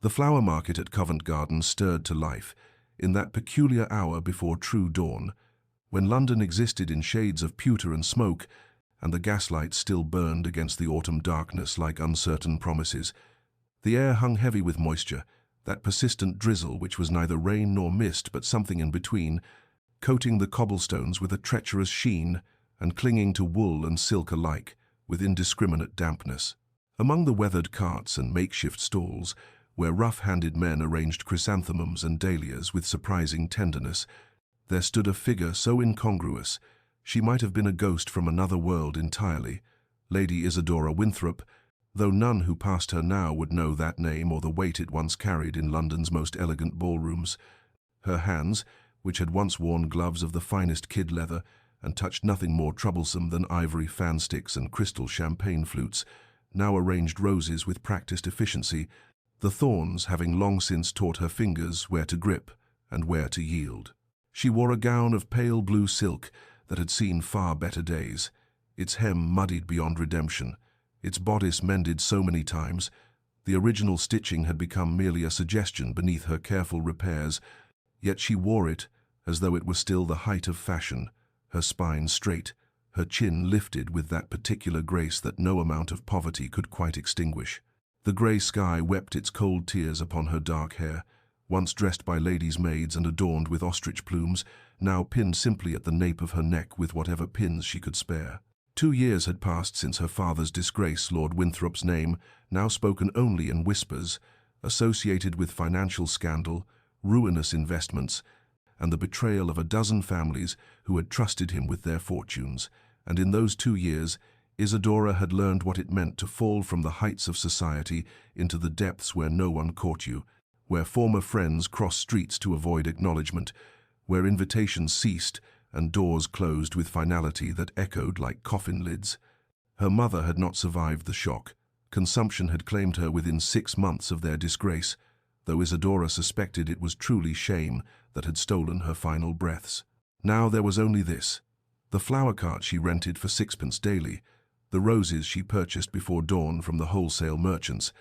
The flower market at Covent Garden stirred to life in that peculiar hour before true dawn, when London existed in shades of pewter and smoke, and the gaslight still burned against the autumn darkness like uncertain promises. The air hung heavy with moisture, that persistent drizzle which was neither rain nor mist but something in between, coating the cobblestones with a treacherous sheen and clinging to wool and silk alike with indiscriminate dampness. Among the weathered carts and makeshift stalls, where rough-handed men arranged chrysanthemums and dahlias with surprising tenderness, there stood a figure so incongruous she might have been a ghost from another world entirely, Lady Isadora Winthrop, though none who passed her now would know that name or the weight it once carried in London's most elegant ballrooms. Her hands, which had once worn gloves of the finest kid leather and touched nothing more troublesome than ivory fan sticks and crystal champagne flutes, now arranged roses with practiced efficiency, the thorns having long since taught her fingers where to grip and where to yield. She wore a gown of pale blue silk that had seen far better days, its hem muddied beyond redemption, its bodice mended so many times. The original stitching had become merely a suggestion beneath her careful repairs, yet she wore it as though it were still the height of fashion, her spine straight, her chin lifted with that particular grace that no amount of poverty could quite extinguish. The grey sky wept its cold tears upon her dark hair, once dressed by ladies' maids and adorned with ostrich plumes, now pinned simply at the nape of her neck with whatever pins she could spare. 2 years had passed since her father's disgrace, Lord Winthrop's name, now spoken only in whispers, associated with financial scandal, ruinous investments, and the betrayal of a dozen families who had trusted him with their fortunes. And in those 2 years, Isadora had learned what it meant to fall from the heights of society into the depths where no one caught you, where former friends crossed streets to avoid acknowledgement, where invitations ceased and doors closed with finality that echoed like coffin lids. Her mother had not survived the shock. Consumption had claimed her within 6 months of their disgrace, though Isadora suspected it was truly shame that had stolen her final breaths. Now there was only this: the flower cart she rented for 6pence daily, the roses she purchased before dawn from the wholesale merchants,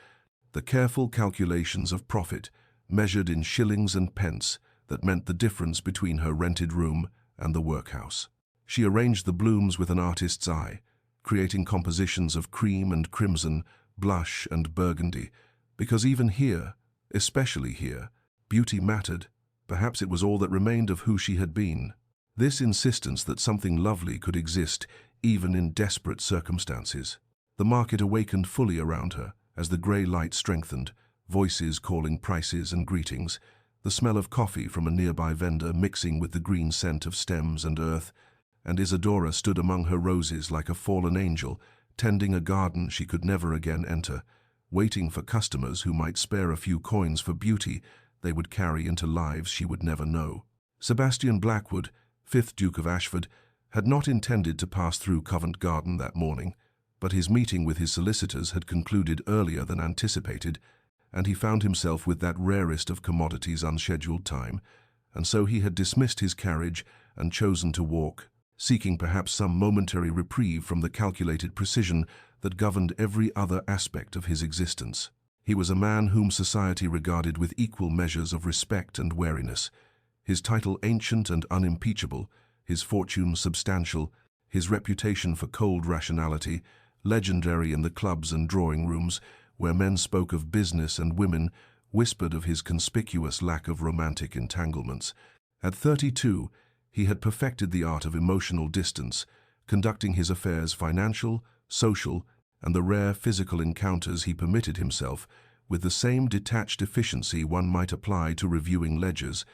the careful calculations of profit, measured in shillings and pence, that meant the difference between her rented room and the workhouse. She arranged the blooms with an artist's eye, creating compositions of cream and crimson, blush and burgundy, because even here, especially here, beauty mattered. Perhaps it was all that remained of who she had been. This insistence that something lovely could exist even in desperate circumstances. The market awakened fully around her as the grey light strengthened, voices calling prices and greetings, the smell of coffee from a nearby vendor mixing with the green scent of stems and earth, and Isadora stood among her roses like a fallen angel, tending a garden she could never again enter, waiting for customers who might spare a few coins for beauty they would carry into lives she would never know. Sebastian Blackwood, 5th Duke of Ashford, had not intended to pass through Covent Garden that morning, but his meeting with his solicitors had concluded earlier than anticipated, and he found himself with that rarest of commodities unscheduled time, and so he had dismissed his carriage and chosen to walk, seeking perhaps some momentary reprieve from the calculated precision that governed every other aspect of his existence. He was a man whom society regarded with equal measures of respect and wariness, his title ancient and unimpeachable, his fortune substantial, his reputation for cold rationality, legendary in the clubs and drawing-rooms, where men spoke of business and women whispered of his conspicuous lack of romantic entanglements. At 32, he had perfected the art of emotional distance, conducting his affairs financial, social, and the rare physical encounters he permitted himself with the same detached efficiency one might apply to reviewing ledgers,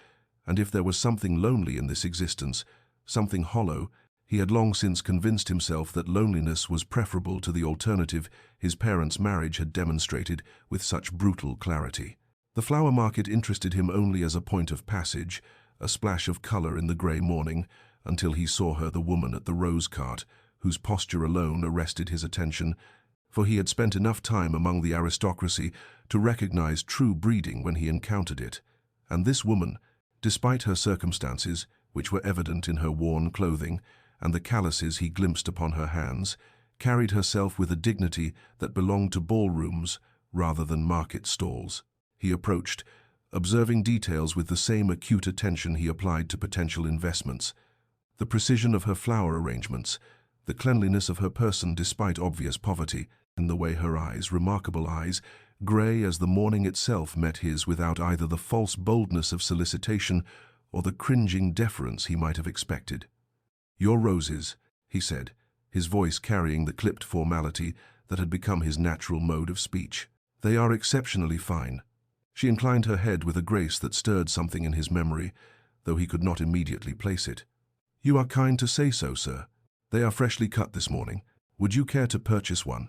and if there was something lonely in this existence, something hollow, he had long since convinced himself that loneliness was preferable to the alternative his parents' marriage had demonstrated with such brutal clarity. The flower market interested him only as a point of passage, a splash of color in the grey morning, until he saw her, the woman at the rose cart, whose posture alone arrested his attention, for he had spent enough time among the aristocracy to recognize true breeding when he encountered it. And this woman, despite her circumstances, which were evident in her worn clothing, and the calluses he glimpsed upon her hands, carried herself with a dignity that belonged to ballrooms rather than market stalls. He approached, observing details with the same acute attention he applied to potential investments. The precision of her flower arrangements, the cleanliness of her person despite obvious poverty, and the way her eyes, remarkable eyes, grey as the morning itself, met his without either the false boldness of solicitation or the cringing deference he might have expected. "Your roses," he said, his voice carrying the clipped formality that had become his natural mode of speech. "They are exceptionally fine." She inclined her head with a grace that stirred something in his memory, though he could not immediately place it. "You are kind to say so, sir. They are freshly cut this morning. Would you care to purchase one?"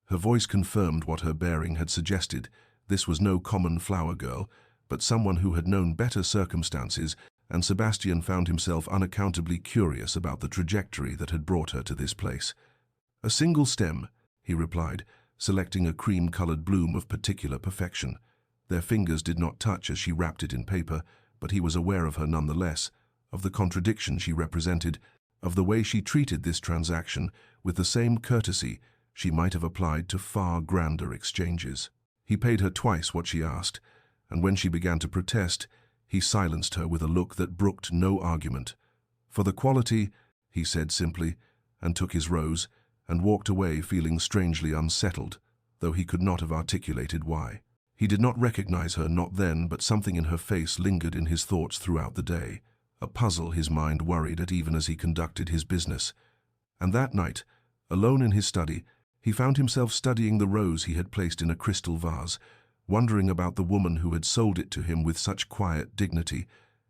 Her voice confirmed what her bearing had suggested. This was no common flower girl, but someone who had known better circumstances, and Sebastian found himself unaccountably curious about the trajectory that had brought her to this place. "A single stem," he replied, selecting a cream-colored bloom of particular perfection. Their fingers did not touch as she wrapped it in paper, but he was aware of her nonetheless, of the contradiction she represented, of the way she treated this transaction with the same courtesy she might have applied to far grander exchanges. He paid her twice what she asked, and when she began to protest, he silenced her with a look that brooked no argument. "For the quality," he said simply, and took his rose, and walked away feeling strangely unsettled, though he could not have articulated why. He did not recognize her, not then, but something in her face lingered in his thoughts throughout the day, a puzzle his mind worried at even as he conducted his business. And that night, alone in his study, he found himself studying the rose he had placed in a crystal vase, wondering about the woman who had sold it to him with such quiet dignity,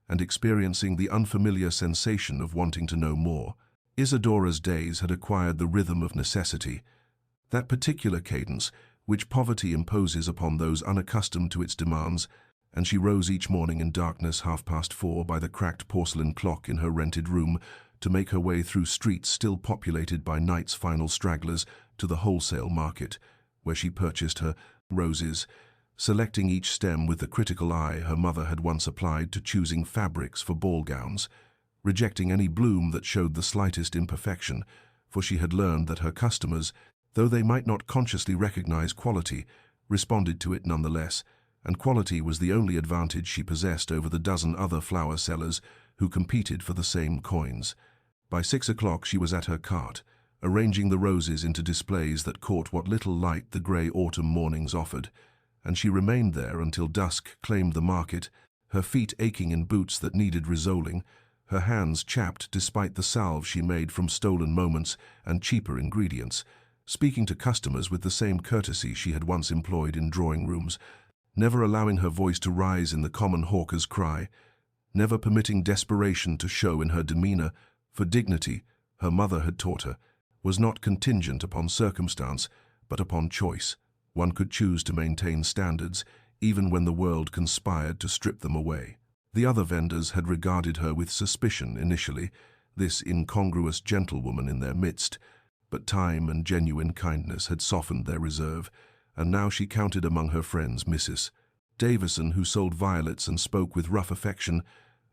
and experiencing the unfamiliar sensation of wanting to know more. Isadora's days had acquired the rhythm of necessity, that particular cadence which poverty imposes upon those unaccustomed to its demands, and she rose each morning in darkness 4:30 by the cracked porcelain clock in her rented room to make her way through streets still populated by night's final stragglers to the wholesale market, where she purchased her roses, selecting each stem with the critical eye her mother had once applied to choosing fabrics for ball gowns, rejecting any bloom that showed the slightest imperfection, for she had learned that her customers, though they might not consciously recognize quality, responded to it nonetheless, and quality was the only advantage she possessed over the dozen other flower sellers who competed for the same coins. By 6 o'clock she was at her cart, arranging the roses into displays that caught what little light the grey autumn mornings offered, and she remained there until dusk claimed the market, her feet aching in boots that needed resoling, her hands chapped despite the salve she made from stolen moments and cheaper ingredients, speaking to customers with the same courtesy she had once employed in drawing rooms, never allowing her voice to rise in the common hawker's cry, never permitting desperation to show in her demeanor, for dignity, her mother had taught her, was not contingent upon circumstance, but upon choice. One could choose to maintain standards, even when the world conspired to strip them away. The other vendors had regarded her with suspicion initially, this incongruous gentlewoman in their midst, but time and genuine kindness had softened their reserve, and now she counted among her friends Mrs. Davison, who sold violets and spoke with rough affection,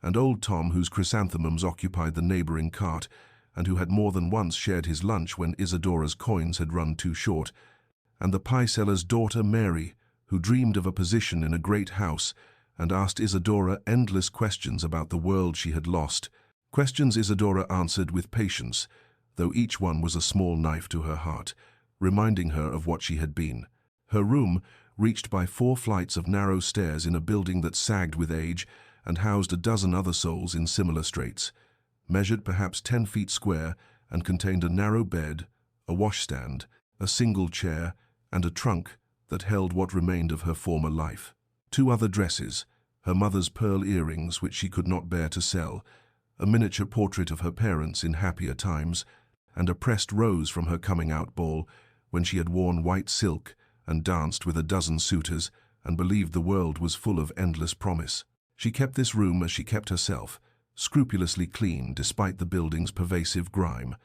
and old Tom, whose chrysanthemums occupied the neighboring cart, and who had more than once shared his lunch when Isadora's coins had run too short, and the pie-seller's daughter Mary, who dreamed of a position in a great house and asked Isadora endless questions about the world she had lost, questions Isadora answered with patience, though each one was a small knife to her heart, reminding her of what she had been. Her room, reached by 4 flights of narrow stairs in a building that sagged with age and housed a dozen other souls in similar straits, measured perhaps 10 feet square and contained a narrow bed, a washstand, a single chair, and a trunk that held what remained of her former life. 2 other dresses, her mother's pearl earrings which she could not bear to sell, a miniature portrait of her parents in happier times, and a pressed rose from her coming-out ball when she had worn white silk and danced with a dozen suitors and believed the world was full of endless promise. She kept this room as she kept herself, scrupulously clean despite the building's pervasive grime.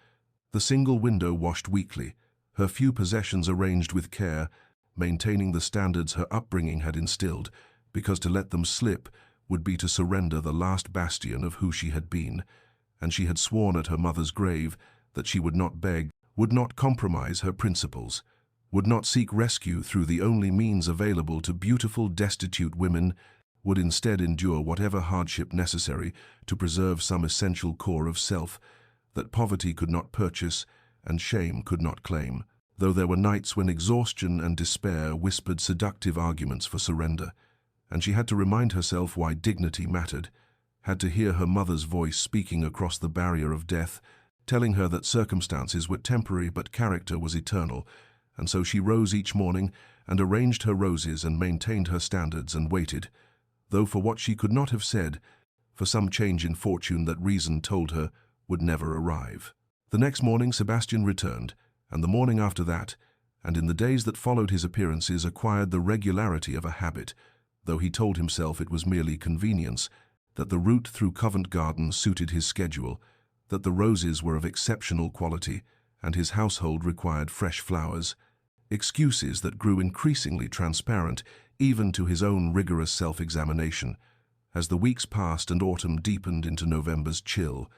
The single window washed weekly, her few possessions arranged with care, maintaining the standards her upbringing had instilled, because to let them slip would be to surrender the last bastion of who she had been, and she had sworn at her mother's grave that she would not beg, would not compromise her principles. would not seek rescue through the only means available to beautiful, destitute women, would instead endure whatever hardship necessary to preserve some essential core of self that poverty could not purchase and shame could not claim, though there were nights when exhaustion and despair whispered seductive arguments for surrender, and she had to remind herself why dignity mattered, had to hear her mother's voice speaking across the barrier of death, telling her that circumstances were temporary but character was eternal, and so she rose each morning and arranged her roses and maintained her standards and waited, though for what she could not have said, for some change in fortune that reason told her would never arrive. The next morning Sebastian returned, and the morning after that, and in the days that followed his appearances acquired the regularity of a habit, though he told himself it was merely convenience, that the route through Covent Garden suited his schedule, that the roses were of exceptional quality, and his household required fresh flowers, excuses that grew increasingly transparent even to his own rigorous self-examination. As the weeks passed and autumn deepened into November's chill,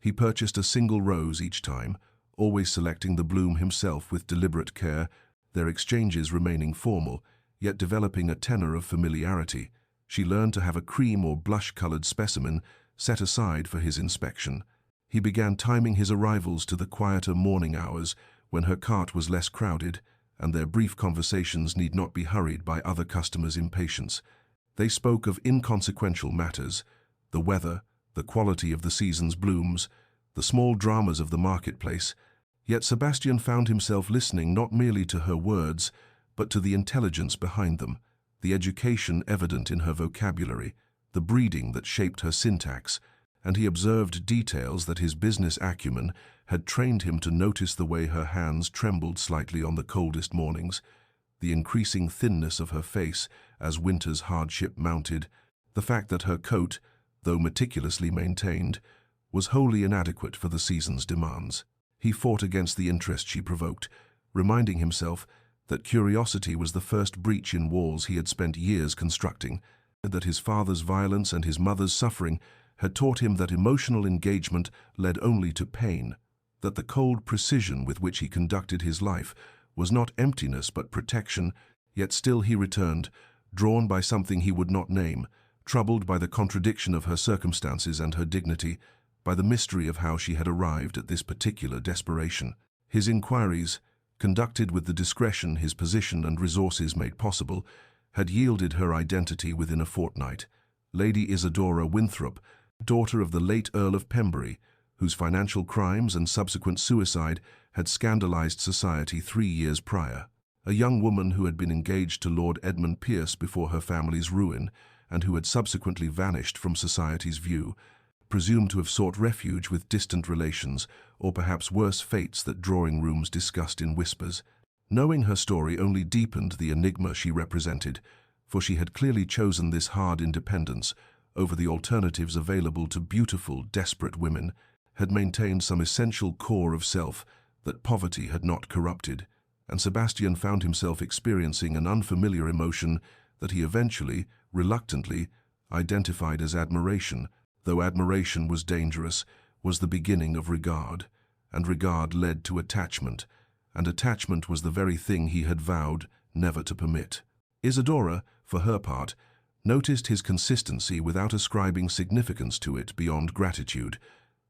he purchased a single rose each time, always selecting the bloom himself with deliberate care, their exchanges remaining formal, yet developing a tenor of familiarity. She learned to have a cream or blush-colored specimen set aside for his inspection. He began timing his arrivals to the quieter morning hours when her cart was less crowded, and their brief conversations need not be hurried by other customers' impatience. They spoke of inconsequential matters, the weather, the quality of the season's blooms, the small dramas of the marketplace, yet Sebastian found himself listening not merely to her words, but to the intelligence behind them, the education evident in her vocabulary, the breeding that shaped her syntax, and he observed details that his business acumen had trained him to notice: the way her hands trembled slightly on the coldest mornings, the increasing thinness of her face as winter's hardship mounted, the fact that her coat, though meticulously maintained, was wholly inadequate for the season's demands. He fought against the interest she provoked, reminding himself that curiosity was the first breach in walls he had spent years constructing, and that his father's violence and his mother's suffering had taught him that emotional engagement led only to pain, that the cold precision with which he conducted his life was not emptiness but protection, yet still he returned, drawn by something he would not name, troubled by the contradiction of her circumstances and her dignity, by the mystery of how she had arrived at this particular desperation. His inquiries, conducted with the discretion his position and resources made possible, had yielded her identity within a fortnight. Lady Isadora Winthrop, daughter of the late Earl of Pembury, whose financial crimes and subsequent suicide had scandalized society 3 years prior. A young woman who had been engaged to Lord Edmund Pierce before her family's ruin, and who had subsequently vanished from society's view, presumed to have sought refuge with distant relations, or perhaps worse fates that drawing rooms discussed in whispers. Knowing her story only deepened the enigma she represented, for she had clearly chosen this hard independence over the alternatives available to beautiful, desperate women, had maintained some essential core of self that poverty had not corrupted, and Sebastian found himself experiencing an unfamiliar emotion that he eventually, reluctantly, identified as admiration. Though admiration was dangerous, was the beginning of regard, and regard led to attachment, and attachment was the very thing he had vowed never to permit. Isadora, for her part, noticed his consistency without ascribing significance to it beyond gratitude,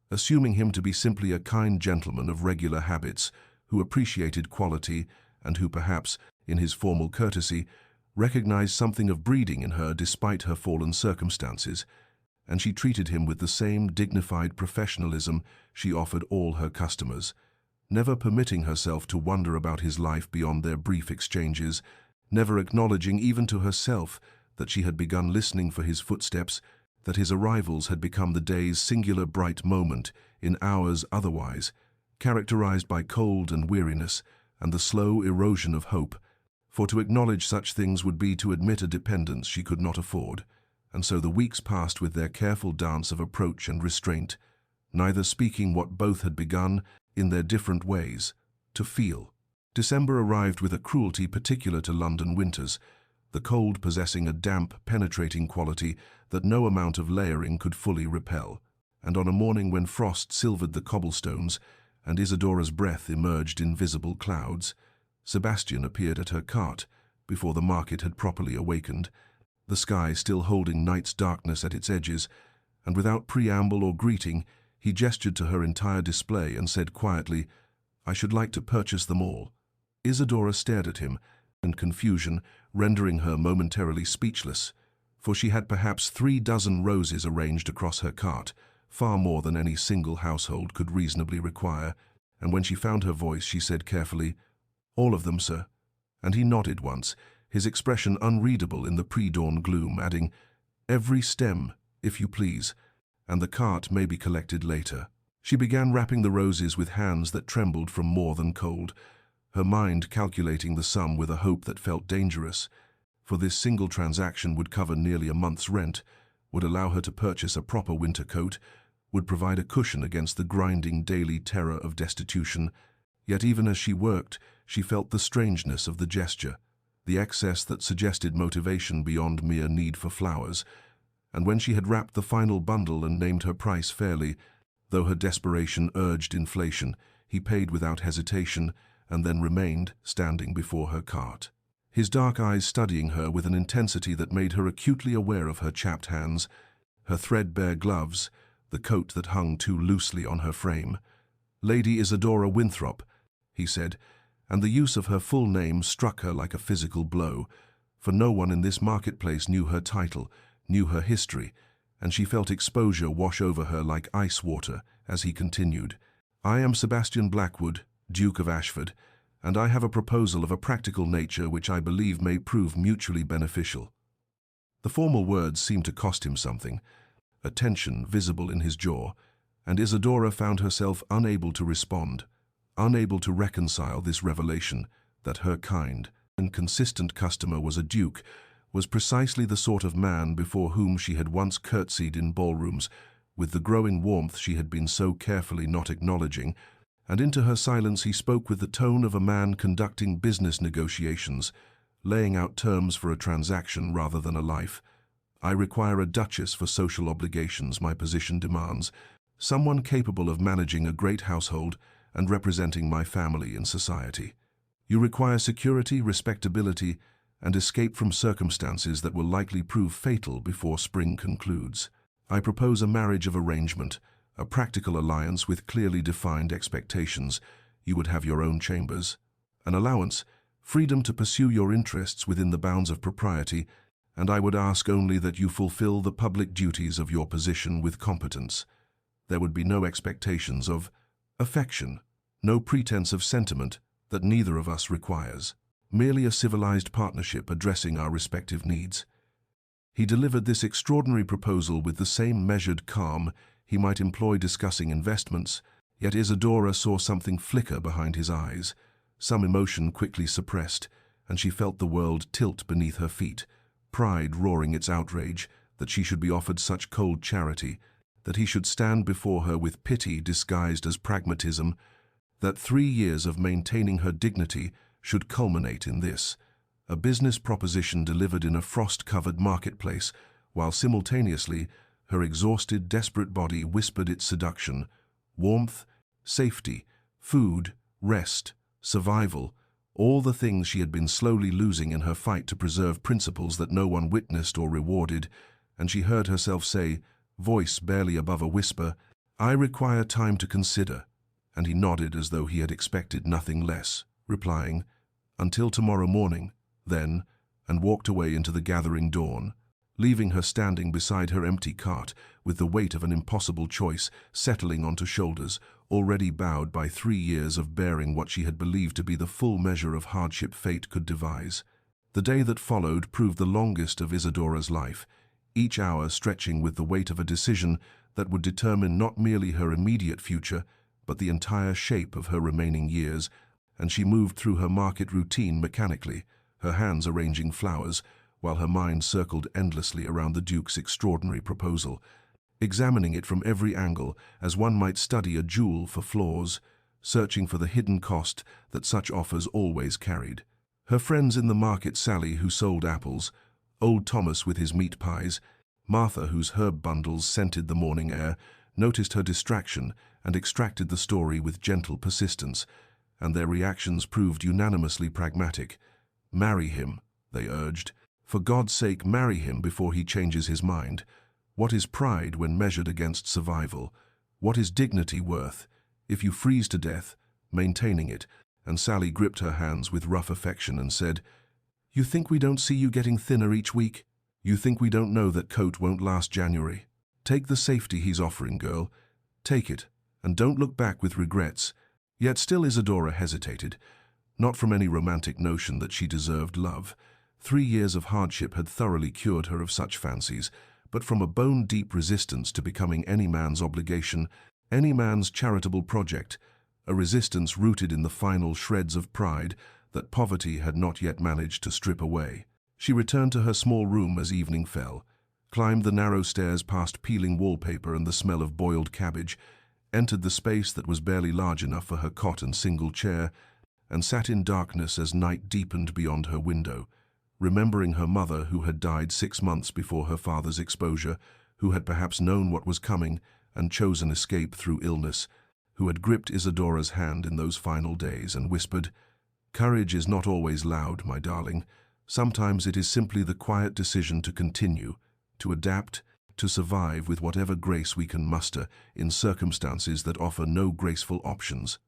assuming him to be simply a kind gentleman of regular habits who appreciated quality and who perhaps, in his formal courtesy, recognized something of breeding in her despite her fallen circumstances, and she treated him with the same dignified professionalism she offered all her customers, never permitting herself to wonder about his life beyond their brief exchanges, never acknowledging even to herself that she had begun listening for his footsteps, that his arrivals had become the day's singular bright moment in hours otherwise characterized by cold and weariness and the slow erosion of hope, for to acknowledge such things would be to admit a dependence she could not afford, and so the weeks passed with their careful dance of approach and restraint, neither speaking what both had begun, in their different ways, to feel. December arrived with a cruelty particular to London winters, the cold possessing a damp, penetrating quality that no amount of layering could fully repel, and on a morning when frost silvered the cobblestones and Isadora's breath emerged in visible clouds, Sebastian appeared at her cart before the market had properly awakened, the sky still holding night's darkness at its edges, and without preamble or greeting, he gestured to her entire display and said quietly, "I should like to purchase them all." Isadora stared at him, in confusion, rendering her momentarily speechless, for she had perhaps 36 roses arranged across her cart, far more than any single household could reasonably require, and when she found her voice she said carefully, "All of them, sir." And he nodded once, his expression unreadable in the pre-dawn gloom, adding, "Every stem, if you please, and the cart may be collected later." She began wrapping the roses with hands that trembled from more than cold, her mind calculating the sum with a hope that felt dangerous, for this single transaction would cover nearly a month's rent, would allow her to purchase a proper winter coat, would provide a cushion against the grinding daily terror of destitution. Yet even as she worked, she felt the strangeness of the gesture, the excess that suggested motivation beyond mere need for flowers, and when she had wrapped the final bundle and named her price fairly, though her desperation urged inflation, he paid without hesitation and then remained standing before her cart, his dark eyes studying her with an intensity that made her acutely aware of her chapped hands, her threadbare gloves, the coat that hung too loosely on her frame. "Lady Isadora Winthrop," he said, and the use of her full name struck her like a physical blow, for no one in this marketplace knew her title, knew her history, and she felt exposure wash over her like ice water as he continued, "I am Sebastian Blackwood, Duke of Ashford, and I have a proposal of a practical nature which I believe may prove mutually beneficial." The formal words seemed to cost him something, a tension visible in his jaw, and Isadora found herself unable to respond, unable to reconcile this revelation that her kind and consistent customer was a duke, was precisely the sort of man before whom she had once curtsied in ballrooms, with the growing warmth she had been so carefully not acknowledging, and into her silence he spoke with the tone of a man conducting business negotiations, laying out terms for a transaction rather than a life. "I require a duchess for social obligations my position demands, someone capable of managing a great household and representing my family in society. You require security, respectability, and escape from circumstances that will likely prove fatal before spring concludes. I propose a marriage of arrangement, a practical alliance with clearly defined expectations. You would have your own chambers, an allowance, freedom to pursue your interests within the bounds of propriety, and I would ask only that you fulfill the public duties of your position with competence. There would be no expectations of affection, no pretense of sentiment that neither of us requires, merely a civilized partnership addressing our respective needs." He delivered this extraordinary proposal with the same measured calm he might employ discussing investments, yet Isadora saw something flicker behind his eyes, some emotion quickly suppressed, and she felt the world tilt beneath her feet, pride roaring its outrage that she should be offered such cold charity, that he should stand before her with pity disguised as pragmatism, that 3 years of maintaining her dignity should culminate in this, a business proposition delivered in a frost-covered marketplace, while simultaneously her exhausted, desperate body whispered its seduction, warmth, safety, food, rest, survival, all the things she had been slowly losing in her fight to preserve principles that no one witnessed or rewarded, and she heard herself say, voice barely above a whisper, "I require time to consider," and he nodded as though he had expected nothing less, replying, "Until tomorrow morning, then," and walked away into the gathering dawn, leaving her standing beside her empty cart with the weight of an impossible choice settling onto shoulders already bowed by 3 years of bearing what she had believed to be the full measure of hardship fate could devise. The day that followed proved the longest of Isadora's life, each hour stretching with the weight of a decision that would determine not merely her immediate future, but the entire shape of her remaining years, and she moved through her market routine mechanically, her hands arranging flowers, while her mind circled endlessly around the Duke's extraordinary proposal, examining it from every angle as one might study a jewel for flaws, searching for the hidden cost that such offers always carried. Her friends in the market, Sally, who sold apples, old Thomas with his meat pies, Martha, whose herb bundles scented the morning air, noticed her distraction and extracted the story with gentle persistence, and their reactions proved unanimously pragmatic. "Marry him," they urged. "For God's sake, marry him before he changes his mind. What is pride when measured against survival? What is dignity worth? If you freeze to death, maintaining it," and Sally gripped her hands with rough affection and said, "You think we don't see you getting thinner each week? You think we don't know that coat won't last January? Take the safety he's offering, girl. Take it, and don't look back with regrets." Yet still Isadora hesitated, not from any romantic notion that she deserved love. 3 years of hardship had thoroughly cured her of such fancies, but from a bone-deep resistance to becoming any man's obligation, any man's charitable project, a resistance rooted in the final shreds of pride that poverty had not yet managed to strip away. She returned to her small room as evening fell, climbed the narrow stairs past peeling wallpaper and the smell of boiled cabbage, entered the space that was barely large enough for her cot and single chair, and sat in darkness as night deepened beyond her window, remembering her mother who had died 6 months before her father's exposure, who had perhaps known what was coming and chosen escape through illness, who had gripped Isadora's hand in those final days and whispered, "Courage is not always loud, my darling. Sometimes it is simply the quiet decision to continue, to adapt, to survive with whatever grace we can muster in circumstances that offer no graceful options."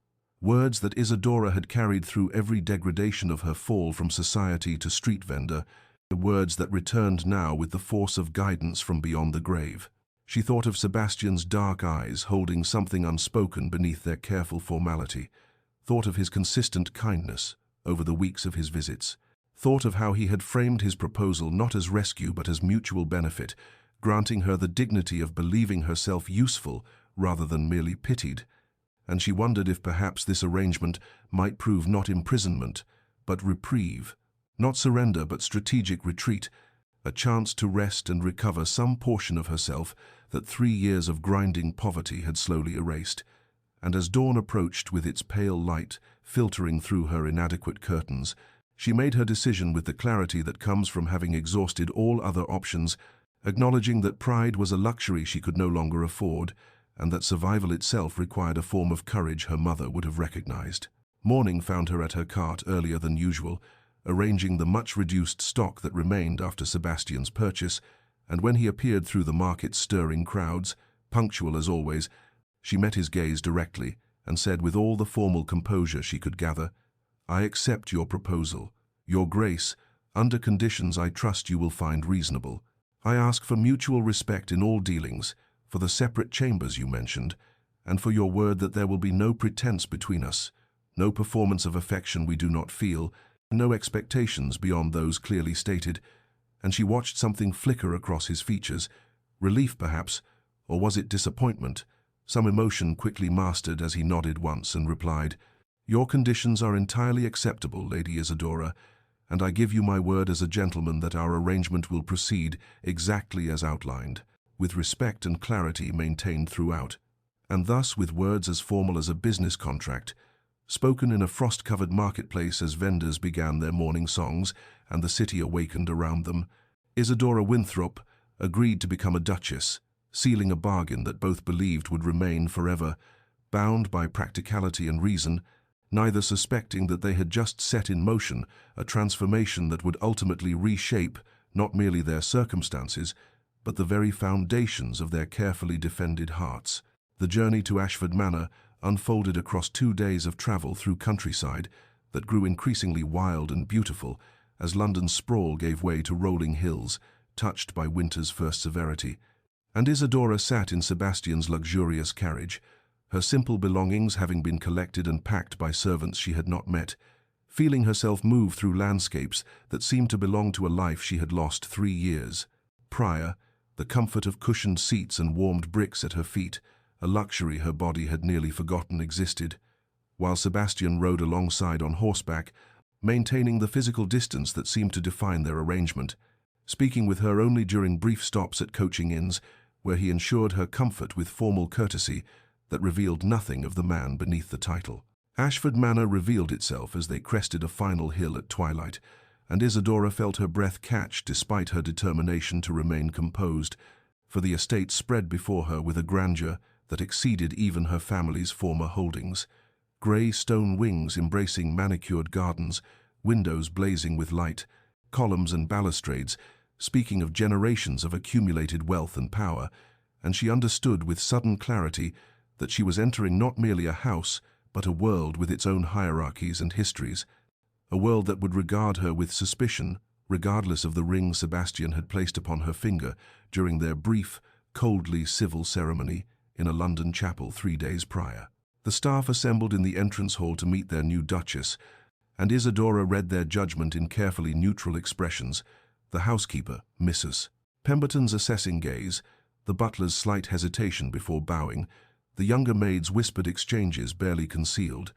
Words that Isadora had carried through every degradation of her fall from society to street vendor, words that returned now with the force of guidance from beyond the grave. She thought of Sebastian's dark eyes holding something unspoken beneath their careful formality, thought of his consistent kindness over the weeks of his visits, thought of how he had framed his proposal not as rescue but as mutual benefit, granting her the dignity of believing herself useful rather than merely pitied, and she wondered if perhaps this arrangement might prove not imprisonment, but reprieve, not surrender but strategic retreat, a chance to rest and recover some portion of herself that 3 years of grinding poverty had slowly erased. And as dawn approached with its pale light filtering through her inadequate curtains, she made her decision with the clarity that comes from having exhausted all other options, acknowledging that pride was a luxury she could no longer afford, and that survival itself required a form of courage her mother would have recognized. Morning found her at her cart earlier than usual, arranging the much-reduced stock that remained after Sebastian's purchase, and when he appeared through the market's stirring crowds, punctual as always, she met his gaze directly and said with all the formal composure she could gather, "I accept your proposal, Your Grace, under conditions I trust you will find reasonable. I ask for mutual respect in all dealings, for the separate chambers you mentioned, and for your word that there will be no pretense between us, no performance of affection we do not feel, no expectations beyond those clearly stated." And she watched something flicker across his features, relief perhaps, or was it disappointment? Some emotion quickly mastered as he nodded once and replied, "Your conditions are entirely acceptable, Lady Isadora, and I give you my word as a gentleman that our arrangement will proceed exactly as outlined, with respect and clarity maintained throughout." And thus, with words as formal as a business contract, spoken in a frost-covered marketplace as vendors began their morning songs and the city awakened around them, Isadora Winthrop agreed to become a duchess, sealing a bargain that both believed would remain forever, bound by practicality and reason, neither suspecting that they had just set in motion a transformation that would ultimately reshape not merely their circumstances, but the very foundations of their carefully defended hearts. The journey to Ashford Manor unfolded across 2 days of travel through countryside that grew increasingly wild and beautiful as London's sprawl gave way to rolling hills, touched by winter's first severity. And Isadora sat in Sebastian's luxurious carriage, her simple belongings having been collected and packed by servants she had not met, feeling herself move through landscapes that seemed to belong to a life she had lost 3 years prior, the comfort of cushioned seats and warmed bricks at her feet, a luxury her body had nearly forgotten existed, while Sebastian rode alongside on horseback, maintaining the physical distance that seemed to define their arrangement, speaking with her only during brief stops at coaching inns, where he ensured her comfort with formal courtesy that revealed nothing of the man beneath the title. Ashford Manor revealed itself as they crested a final hill at twilight, and Isadora felt her breath catch despite her determination to remain composed, for the estate spread before her with a grandeur that exceeded even her family's former holdings. grey stone wings embracing manicured gardens, windows blazing with light, columns and balustrades, speaking of generations of accumulated wealth and power, and she understood with sudden clarity that she was entering not merely a house, but a world with its own hierarchies and histories, a world that would regard her with suspicion, regardless of the ring Sebastian had placed upon her finger during their brief, coldly civil ceremony in a London chapel 3 days prior. The staff assembled in the entrance hall to meet their new Duchess, and Isadora read their judgment in carefully neutral expressions. The housekeeper, Mrs. Pemberton's assessing gaze, the butler's slight hesitation before bowing, the younger maid's whispered exchanges barely concealed,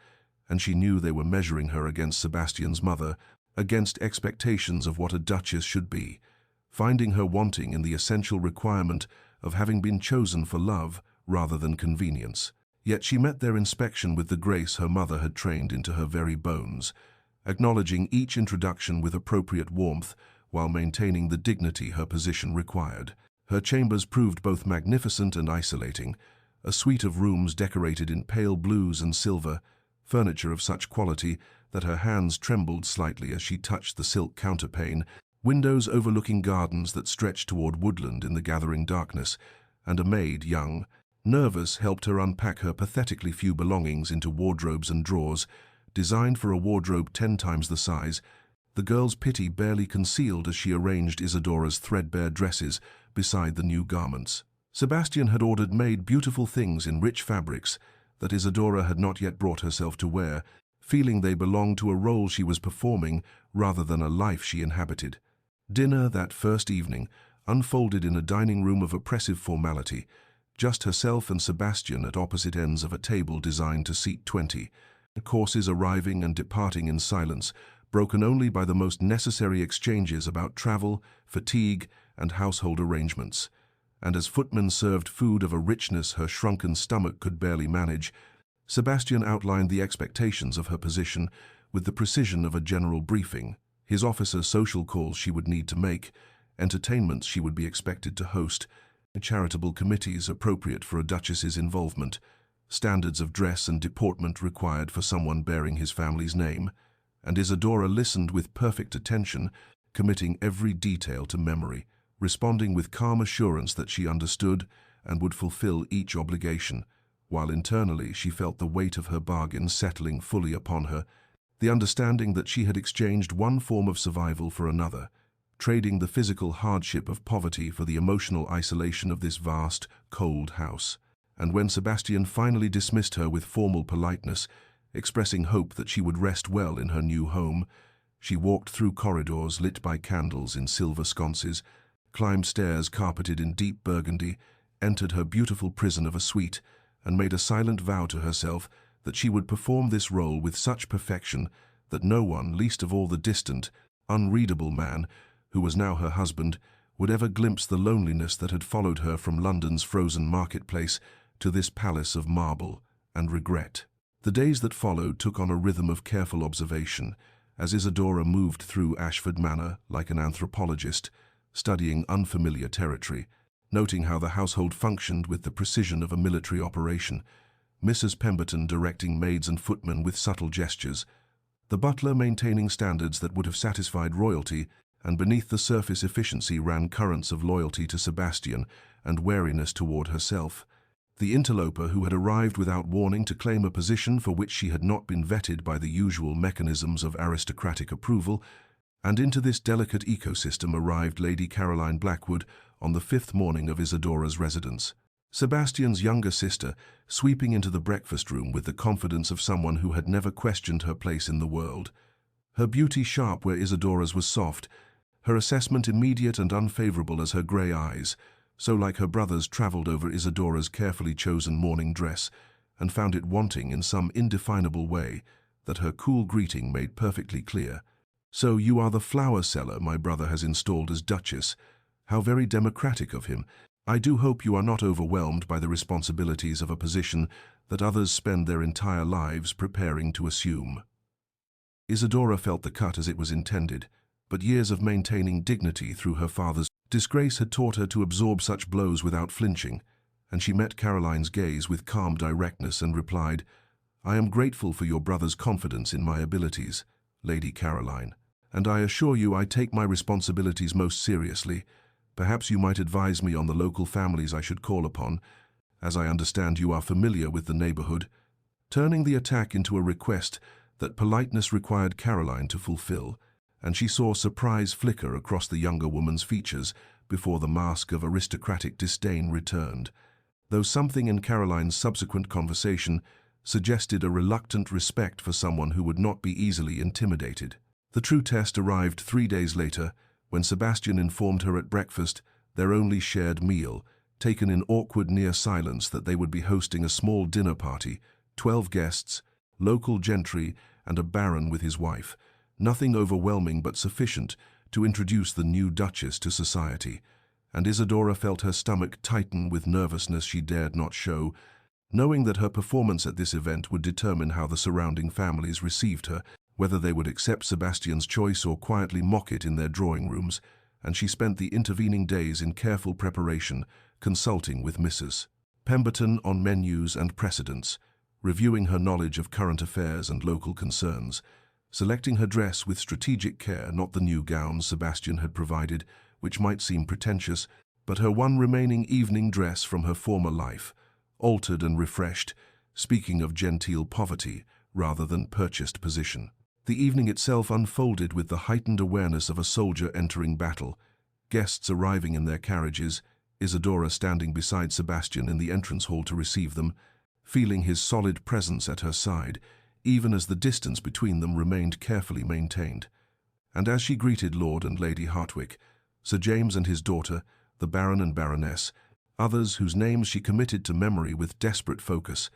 and she knew they were measuring her against Sebastian's mother, against expectations of what a duchess should be, finding her wanting in the essential requirement of having been chosen for love rather than convenience. Yet she met their inspection with the grace her mother had trained into her very bones, acknowledging each introduction with appropriate warmth while maintaining the dignity her position required. Her chambers proved both magnificent and isolating, a suite of rooms decorated in pale blues and silver, furniture of such quality that her hands trembled slightly as she touched the silk counterpane, windows overlooking gardens that stretched toward woodland in the gathering darkness, and a maid, young, nervous, helped her unpack her pathetically few belongings into wardrobes and drawers, designed for a wardrobe 10 times the size. The girl's pity barely concealed as she arranged Isadora's threadbare dresses beside the new garments. Sebastian had ordered made beautiful things in rich fabrics that Isadora had not yet brought herself to wear, feeling they belonged to a role she was performing rather than a life she inhabited. Dinner that first evening unfolded in a dining room of oppressive formality, just herself and Sebastian at opposite ends of a table designed to seat 20, courses arriving and departing in silence, broken only by the most necessary exchanges about travel, fatigue, and household arrangements. And as footmen served food of a richness her shrunken stomach could barely manage, Sebastian outlined the expectations of her position with the precision of a general briefing. His officer social calls she would need to make, entertainments she would be expected to host, charitable committees appropriate for a duchess's involvement, standards of dress and deportment required for someone bearing his family's name, and Isadora listened with perfect attention, committing every detail to memory, responding with calm assurance that she understood and would fulfill each obligation, while internally she felt the weight of her bargain settling fully upon her, the understanding that she had exchanged one form of survival for another, trading the physical hardship of poverty for the emotional isolation of this vast, cold house. And when Sebastian finally dismissed her with formal politeness, expressing hope that she would rest well in her new home, she walked through corridors lit by candles in silver sconces, climbed stairs carpeted in deep burgundy, entered her beautiful prison of a suite, and made a silent vow to herself that she would perform this role with such perfection that no one, least of all the distant, unreadable man, who was now her husband, would ever glimpse the loneliness that had followed her from London's frozen marketplace to this palace of marble and regret. The days that followed took on a rhythm of careful observation, as Isadora moved through Ashford Manor like an anthropologist, studying unfamiliar territory, noting how the household functioned with the precision of a military operation, Mrs. Pemberton directing maids and footmen with subtle gestures, the butler maintaining standards that would have satisfied royalty, and beneath the surface efficiency ran currents of loyalty to Sebastian and wariness toward herself. The interloper who had arrived without warning to claim a position for which she had not been vetted by the usual mechanisms of aristocratic approval, and into this delicate ecosystem arrived Lady Caroline Blackwood on the 5th morning of Isadora's residence. Sebastian's younger sister, sweeping into the breakfast room with the confidence of someone who had never questioned her place in the world. Her beauty sharp where Isadora's was soft, her assessment immediate and unfavorable as her grey eyes, so like her brother's travelled over Isadora's carefully chosen morning dress, and found it wanting in some indefinable way that her cool greeting made perfectly clear. "So you are the flower seller my brother has installed as Duchess. How very democratic of him. I do hope you are not overwhelmed by the responsibilities of a position that others spend their entire lives preparing to assume." Isadora felt the cut as it was intended, but years of maintaining dignity through her father's disgrace had taught her to absorb such blows without flinching, and she met Caroline's gaze with calm directness and replied, "I am grateful for your brother's confidence in my abilities, Lady Caroline, and I assure you I take my responsibilities most seriously. Perhaps you might advise me on the local families I should call upon, as I understand you are familiar with the neighborhood," turning the attack into a request that politeness required Caroline to fulfill, and she saw surprise flicker across the younger woman's features before the mask of aristocratic disdain returned, though something in Caroline's subsequent conversation suggested a reluctant respect for someone who would not be easily intimidated. The true test arrived 3 days later, when Sebastian informed her at breakfast, their only shared meal, taken in awkward near silence, that they would be hosting a small dinner party, 12 guests, local gentry, and a baron with his wife. Nothing overwhelming but sufficient to introduce the new Duchess to society, and Isadora felt her stomach tighten with nervousness she dared not show, knowing that her performance at this event would determine how the surrounding families received her, whether they would accept Sebastian's choice or quietly mock it in their drawing rooms, and she spent the intervening days in careful preparation, consulting with Mrs. Pemberton on menus and precedents, reviewing her knowledge of current affairs and local concerns, selecting her dress with strategic care, not the new gowns Sebastian had provided, which might seem pretentious, but her one remaining evening dress from her former life, altered and refreshed, speaking of genteel poverty rather than purchased position. The evening itself unfolded with the heightened awareness of a soldier entering battle, guests arriving in their carriages, Isadora standing beside Sebastian in the entrance hall to receive them, feeling his solid presence at her side, even as the distance between them remained carefully maintained. And as she greeted Lord and Lady Hartwick, Sir James and his daughter, the Baron and Baroness, others whose names she committed to memory with desperate focus,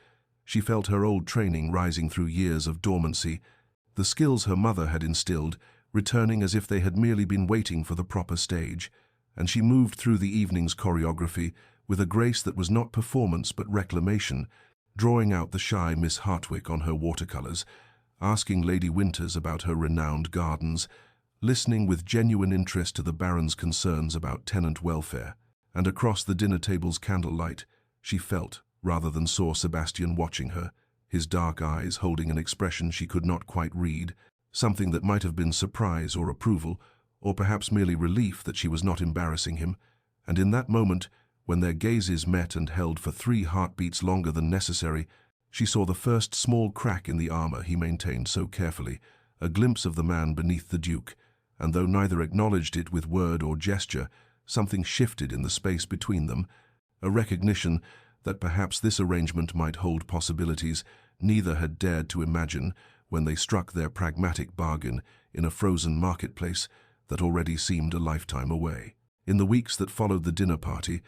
she felt her old training rising through years of dormancy, the skills her mother had instilled returning as if they had merely been waiting for the proper stage, and she moved through the evening's choreography with a grace that was not performance but reclamation, drawing out the shy Miss Hartwick on her watercolors, asking Lady Winters about her renowned gardens, listening with genuine interest to the Baron's concerns about tenant welfare, and across the dinner table's candlelight, she felt, rather than saw, Sebastian watching her, his dark eyes holding an expression she could not quite read, something that might have been surprise or approval, or perhaps merely relief that she was not embarrassing him, and in that moment, when their gazes met and held for 3 heartbeats longer than necessary, she saw the first small crack in the armor he maintained so carefully, a glimpse of the man beneath the Duke, and though neither acknowledged it with word or gesture, something shifted in the space between them, a recognition that perhaps this arrangement might hold possibilities neither had dared to imagine when they struck their pragmatic bargain in a frozen marketplace that already seemed a lifetime away. In the weeks that followed the dinner party,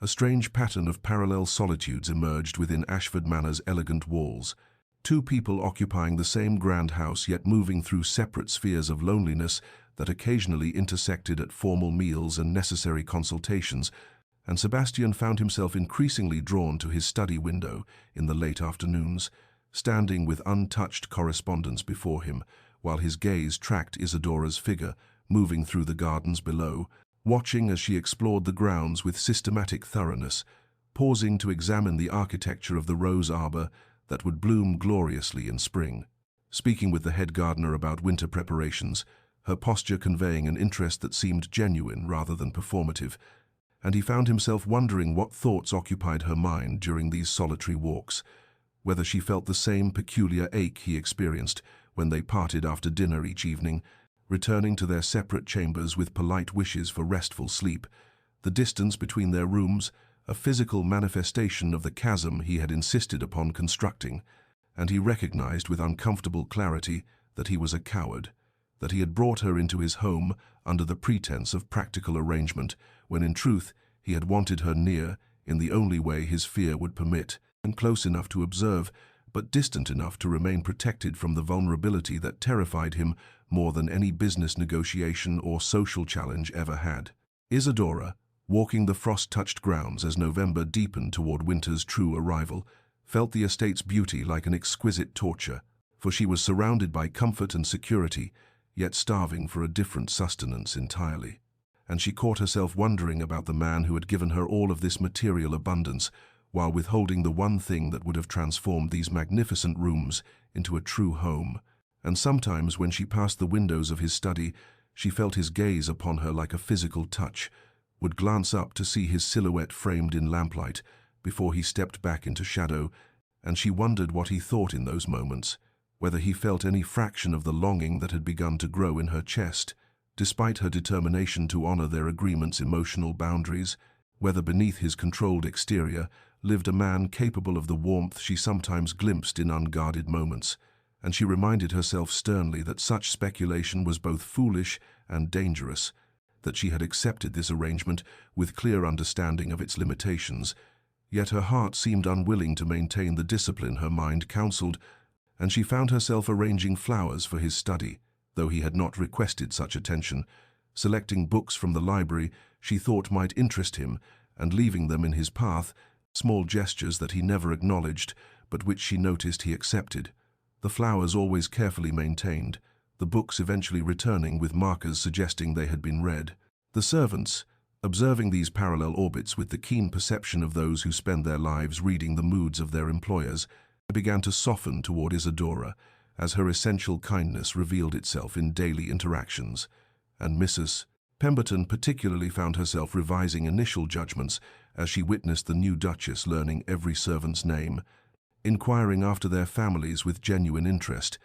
a strange pattern of parallel solitudes emerged within Ashford Manor's elegant walls, 2 people occupying the same grand house yet moving through separate spheres of loneliness that occasionally intersected at formal meals and necessary consultations, and Sebastian found himself increasingly drawn to his study window in the late afternoons, standing with untouched correspondence before him, while his gaze tracked Isadora's figure moving through the gardens below, watching as she explored the grounds with systematic thoroughness, pausing to examine the architecture of the rose arbor that would bloom gloriously in spring, speaking with the head gardener about winter preparations, her posture conveying an interest that seemed genuine rather than performative, and he found himself wondering what thoughts occupied her mind during these solitary walks, whether she felt the same peculiar ache he experienced when they parted after dinner each evening, returning to their separate chambers with polite wishes for restful sleep, the distance between their rooms a physical manifestation of the chasm he had insisted upon constructing, and he recognized with uncomfortable clarity that he was a coward, that he had brought her into his home under the pretense of practical arrangement, when in truth he had wanted her near in the only way his fear would permit, and close enough to observe, but distant enough to remain protected from the vulnerability that terrified him more than any business negotiation or social challenge ever had. Isadora, walking the frost-touched grounds as November deepened toward winter's true arrival, felt the estate's beauty like an exquisite torture, for she was surrounded by comfort and security, yet starving for a different sustenance entirely. And she caught herself wondering about the man who had given her all of this material abundance, while withholding the one thing that would have transformed these magnificent rooms into a true home. And sometimes when she passed the windows of his study, she felt his gaze upon her like a physical touch, would glance up to see his silhouette framed in lamplight before he stepped back into shadow, and she wondered what he thought in those moments, whether he felt any fraction of the longing that had begun to grow in her chest, despite her determination to honor their agreement's emotional boundaries, whether beneath his controlled exterior lived a man capable of the warmth she sometimes glimpsed in unguarded moments, and she reminded herself sternly that such speculation was both foolish and dangerous, that she had accepted this arrangement with clear understanding of its limitations, yet her heart seemed unwilling to maintain the discipline her mind counseled, and she found herself arranging flowers for his study, though he had not requested such attention, selecting books from the library she thought might interest him, and leaving them in his path, small gestures that he never acknowledged, but which she noticed he accepted. The flowers always carefully maintained, the books eventually returning with markers suggesting they had been read. The servants, observing these parallel orbits with the keen perception of those who spend their lives reading the moods of their employers, began to soften toward Isadora, as her essential kindness revealed itself in daily interactions. And Mrs. Pemberton particularly found herself revising initial judgments as she witnessed the new Duchess learning every servant's name, inquiring after their families with genuine interest,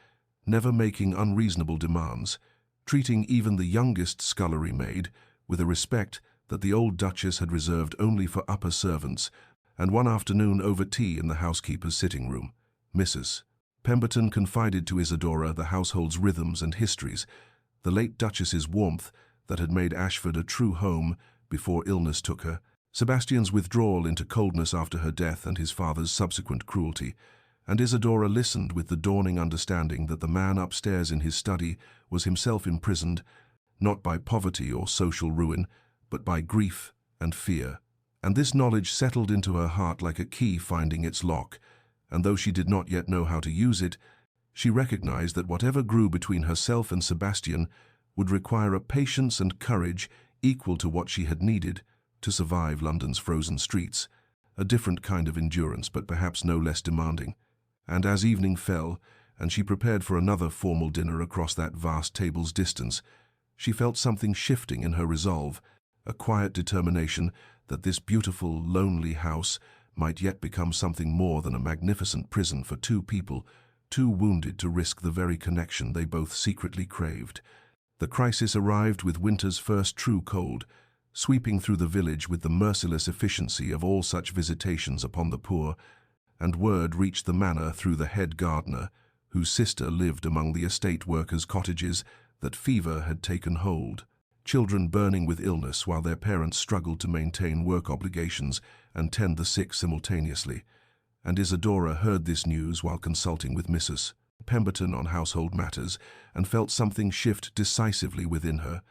never making unreasonable demands, treating even the youngest scullery maid with a respect that the old Duchess had reserved only for upper servants, and one afternoon over tea in the housekeeper's sitting room, Mrs. Pemberton confided to Isadora the household's rhythms and histories, the late Duchess's warmth that had made Ashford a true home before illness took her, Sebastian's withdrawal into coldness after her death and his father's subsequent cruelty, and Isadora listened with the dawning understanding that the man upstairs in his study was himself imprisoned, not by poverty or social ruin, but by grief and fear. And this knowledge settled into her heart like a key finding its lock, and though she did not yet know how to use it, she recognized that whatever grew between herself and Sebastian would require a patience and courage equal to what she had needed to survive London's frozen streets, a different kind of endurance but perhaps no less demanding. And as evening fell, and she prepared for another formal dinner across that vast table's distance, she felt something shifting in her resolve, a quiet determination that this beautiful, lonely house might yet become something more than a magnificent prison for two people, too wounded to risk the very connection they both secretly craved. The crisis arrived with winter's first true cold, sweeping through the village with the merciless efficiency of all such visitations upon the poor, and word reached the manor through the head gardener, whose sister lived among the estate workers' cottages, that fever had taken hold, children burning with illness while their parents struggled to maintain work obligations and tend the sick simultaneously. And Isadora heard this news while consulting with Mrs. Pemberton on household matters, and felt something shift decisively within her,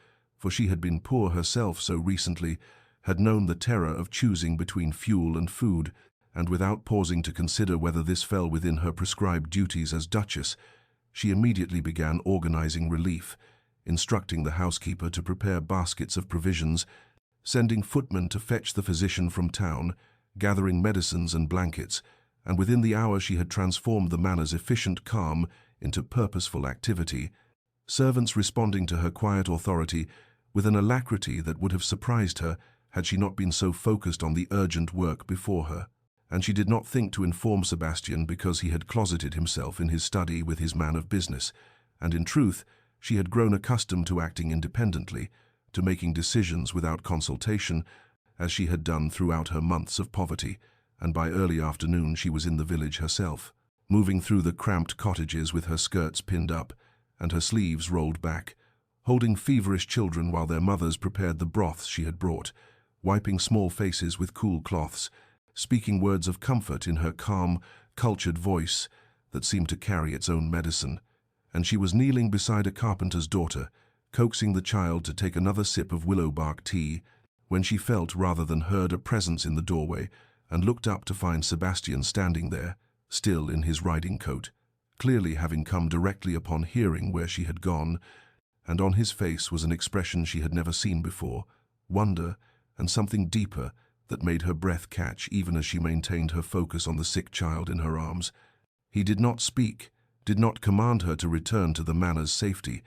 for she had been poor herself so recently, had known the terror of choosing between fuel and food, and without pausing to consider whether this fell within her prescribed duties as Duchess, she immediately began organizing relief, instructing the housekeeper to prepare baskets of provisions, sending footmen to fetch the physician from town, gathering medicines and blankets, and within the hour she had transformed the manor's efficient calm into purposeful activity, servants responding to her quiet authority with an alacrity that would have surprised her had she not been so focused on the urgent work before her. And she did not think to inform Sebastian because he had closeted himself in his study with his man of business, and in truth, she had grown accustomed to acting independently, to making decisions without consultation, as she had done throughout her months of poverty, and by early afternoon she was in the village herself, moving through the cramped cottages with her skirts pinned up and her sleeves rolled back, holding feverish children while their mothers prepared the broths she had brought, wiping small faces with cool cloths, speaking words of comfort in her calm, cultured voice that seemed to carry its own medicine. And she was kneeling beside a carpenter's daughter, coaxing the child to take another sip of willow bark tea, when she felt rather than heard a presence in the doorway, and looked up to find Sebastian standing there, still in his riding coat, clearly having come directly upon hearing where she had gone, and on his face was an expression she had never seen before, wonder and something deeper that made her breath catch even as she maintained her focus on the sick child in her arms. He did not speak, did not command her to return to the manor's safety,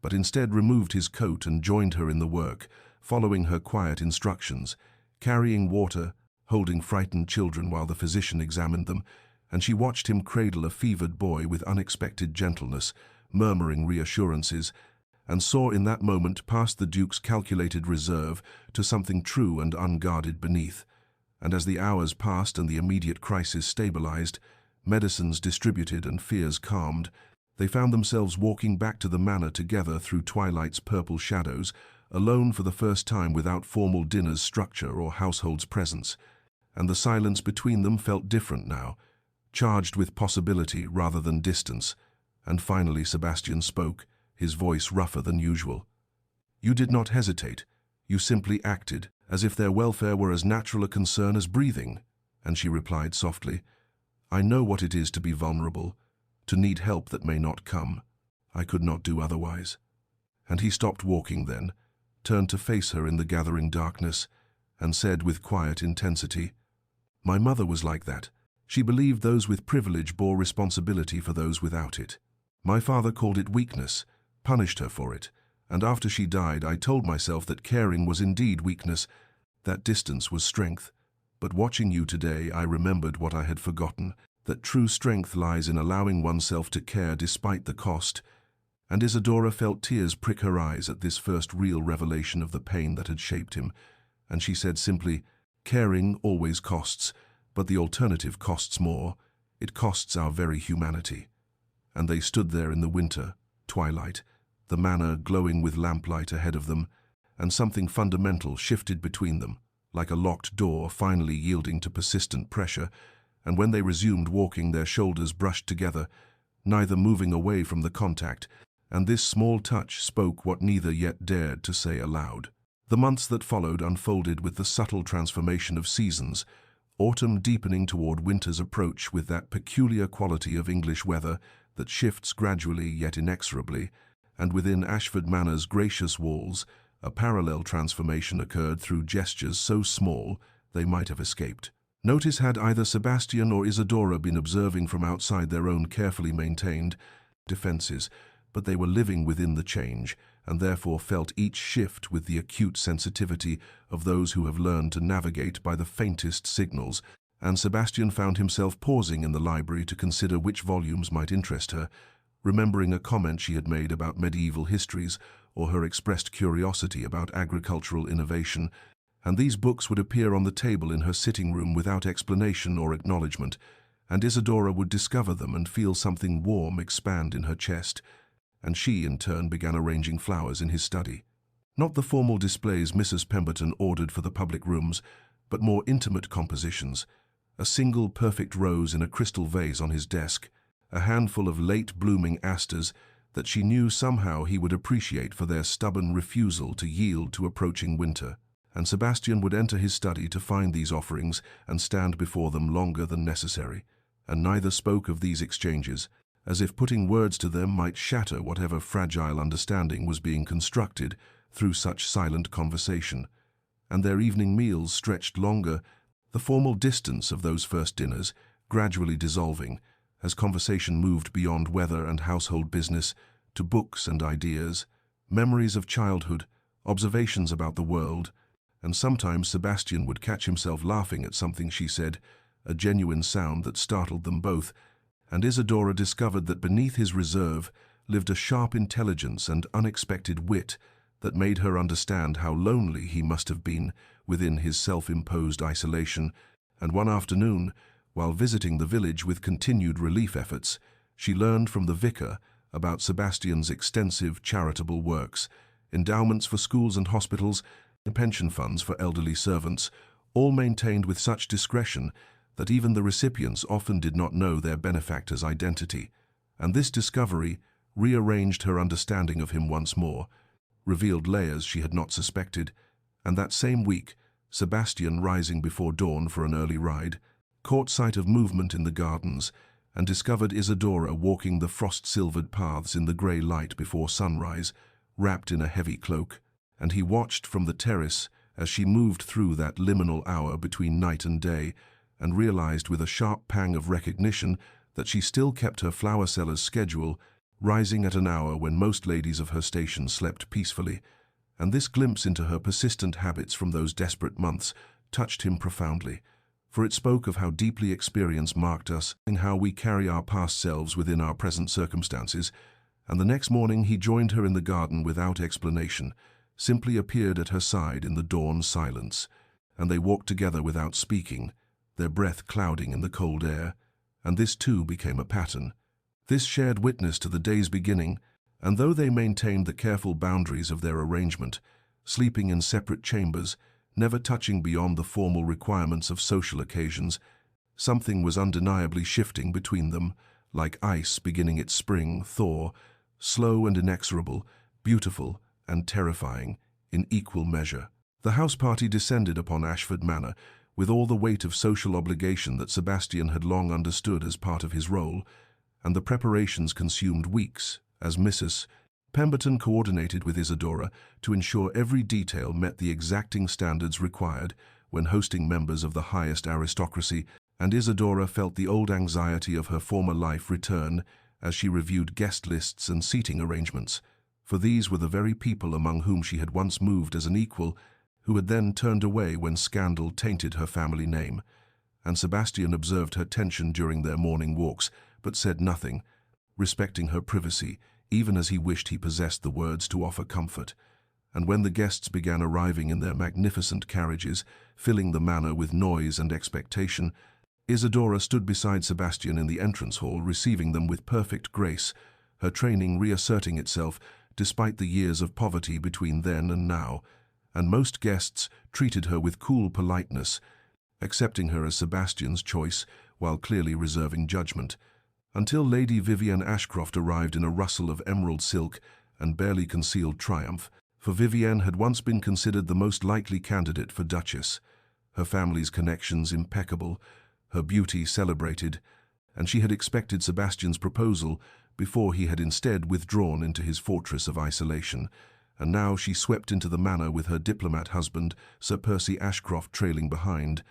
but instead removed his coat and joined her in the work, following her quiet instructions, carrying water, holding frightened children while the physician examined them, and she watched him cradle a fevered boy with unexpected gentleness, murmuring reassurances, and saw in that moment past the Duke's calculated reserve to something true and unguarded beneath. And as the hours passed and the immediate crisis stabilized, medicines distributed and fears calmed, they found themselves walking back to the manor together through twilight's purple shadows, alone for the first time without formal dinner's structure or household's presence. And the silence between them felt different now, charged with possibility rather than distance. And finally Sebastian spoke, his voice rougher than usual. "You did not hesitate. You simply acted, as if their welfare were as natural a concern as breathing." And she replied softly, "I know what it is to be vulnerable, to need help that may not come. I could not do otherwise." And he stopped walking then, turned to face her in the gathering darkness, and said with quiet intensity, "My mother was like that. She believed those with privilege bore responsibility for those without it. My father called it weakness, punished her for it, and after she died I told myself that caring was indeed weakness, that distance was strength. But watching you today I remembered what I had forgotten, that true strength lies in allowing oneself to care despite the cost." And Isadora felt tears prick her eyes at this first real revelation of the pain that had shaped him, and she said simply, "Caring always costs, but the alternative costs more. It costs our very humanity." And they stood there in the winter, twilight, the manor glowing with lamplight ahead of them, and something fundamental shifted between them, like a locked door finally yielding to persistent pressure, and when they resumed walking their shoulders brushed together, neither moving away from the contact, and this small touch spoke what neither yet dared to say aloud. The months that followed unfolded with the subtle transformation of seasons, autumn deepening toward winter's approach with that peculiar quality of English weather that shifts gradually yet inexorably, and within Ashford Manor's gracious walls, a parallel transformation occurred through gestures so small they might have escaped. Notice had either Sebastian or Isadora been observing from outside their own carefully maintained defenses, but they were living within the change, and therefore felt each shift with the acute sensitivity of those who have learned to navigate by the faintest signals, and Sebastian found himself pausing in the library to consider which volumes might interest her, remembering a comment she had made about medieval histories or her expressed curiosity about agricultural innovation, and these books would appear on the table in her sitting room without explanation or acknowledgement, and Isadora would discover them and feel something warm expand in her chest, and she, in turn, began arranging flowers in his study. Not the formal displays Mrs. Pemberton ordered for the public rooms, but more intimate compositions, a single perfect rose in a crystal vase on his desk, a handful of late-blooming asters that she knew somehow he would appreciate for their stubborn refusal to yield to approaching winter. And Sebastian would enter his study to find these offerings and stand before them longer than necessary, and neither spoke of these exchanges, as if putting words to them might shatter whatever fragile understanding was being constructed through such silent conversation. And their evening meals stretched longer, the formal distance of those first dinners gradually dissolving, as conversation moved beyond weather and household business to books and ideas, memories of childhood, observations about the world, and sometimes Sebastian would catch himself laughing at something she said, a genuine sound that startled them both, and Isadora discovered that beneath his reserve lived a sharp intelligence and unexpected wit that made her understand how lonely he must have been within his self-imposed isolation, and one afternoon, while visiting the village with continued relief efforts, she learned from the vicar about Sebastian's extensive charitable works, endowments for schools and hospitals, and pension funds for elderly servants, all maintained with such discretion that even the recipients often did not know their benefactor's identity, and this discovery rearranged her understanding of him once more, revealed layers she had not suspected, and that same week, Sebastian, rising before dawn for an early ride, caught sight of movement in the gardens and discovered Isadora walking the frost-silvered paths in the grey light before sunrise, wrapped in a heavy cloak, and he watched from the terrace as she moved through that liminal hour between night and day, and realized with a sharp pang of recognition that she still kept her flower seller's schedule, rising at an hour when most ladies of her station slept peacefully. And this glimpse into her persistent habits from those desperate months touched him profoundly, for it spoke of how deeply experience marked us and how we carry our past selves within our present circumstances. And the next morning he joined her in the garden without explanation, simply appeared at her side in the dawn silence, and they walked together without speaking, their breath clouding in the cold air. And this too became a pattern, this shared witness to the day's beginning. And though they maintained the careful boundaries of their arrangement, sleeping in separate chambers, never touching beyond the formal requirements of social occasions, something was undeniably shifting between them, like ice beginning its spring thaw, slow and inexorable, beautiful and terrifying, in equal measure. The house party descended upon Ashford Manor, with all the weight of social obligation that Sebastian had long understood as part of his role, and the preparations consumed weeks, as Mrs. Pemberton coordinated with Isadora to ensure every detail met the exacting standards required when hosting members of the highest aristocracy, and Isadora felt the old anxiety of her former life return as she reviewed guest lists and seating arrangements, for these were the very people among whom she had once moved as an equal, who had then turned away when scandal tainted her family name. And Sebastian observed her tension during their morning walks, but said nothing, respecting her privacy, even as he wished he possessed the words to offer comfort. And when the guests began arriving in their magnificent carriages, filling the manor with noise and expectation, Isadora stood beside Sebastian in the entrance hall, receiving them with perfect grace, her training reasserting itself despite the years of poverty between then and now. And most guests treated her with cool politeness, accepting her as Sebastian's choice while clearly reserving judgment, until Lady Vivienne Ashcroft arrived in a rustle of emerald silk and barely concealed triumph, for Vivienne had once been considered the most likely candidate for Duchess, her family's connections impeccable, her beauty celebrated, and she had expected Sebastian's proposal before he had instead withdrawn into his fortress of isolation, and now she swept into the manor with her diplomat husband, Sir Percy Ashcroft, trailing behind,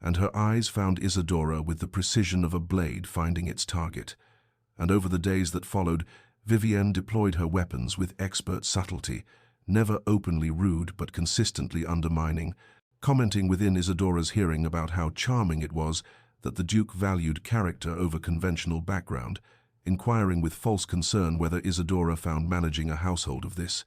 and her eyes found Isadora with the precision of a blade finding its target. And over the days that followed, Vivienne deployed her weapons with expert subtlety, never openly rude but consistently undermining, commenting within Isadora's hearing about how charming it was that the Duke valued character over conventional background, inquiring with false concern whether Isadora found managing a household of this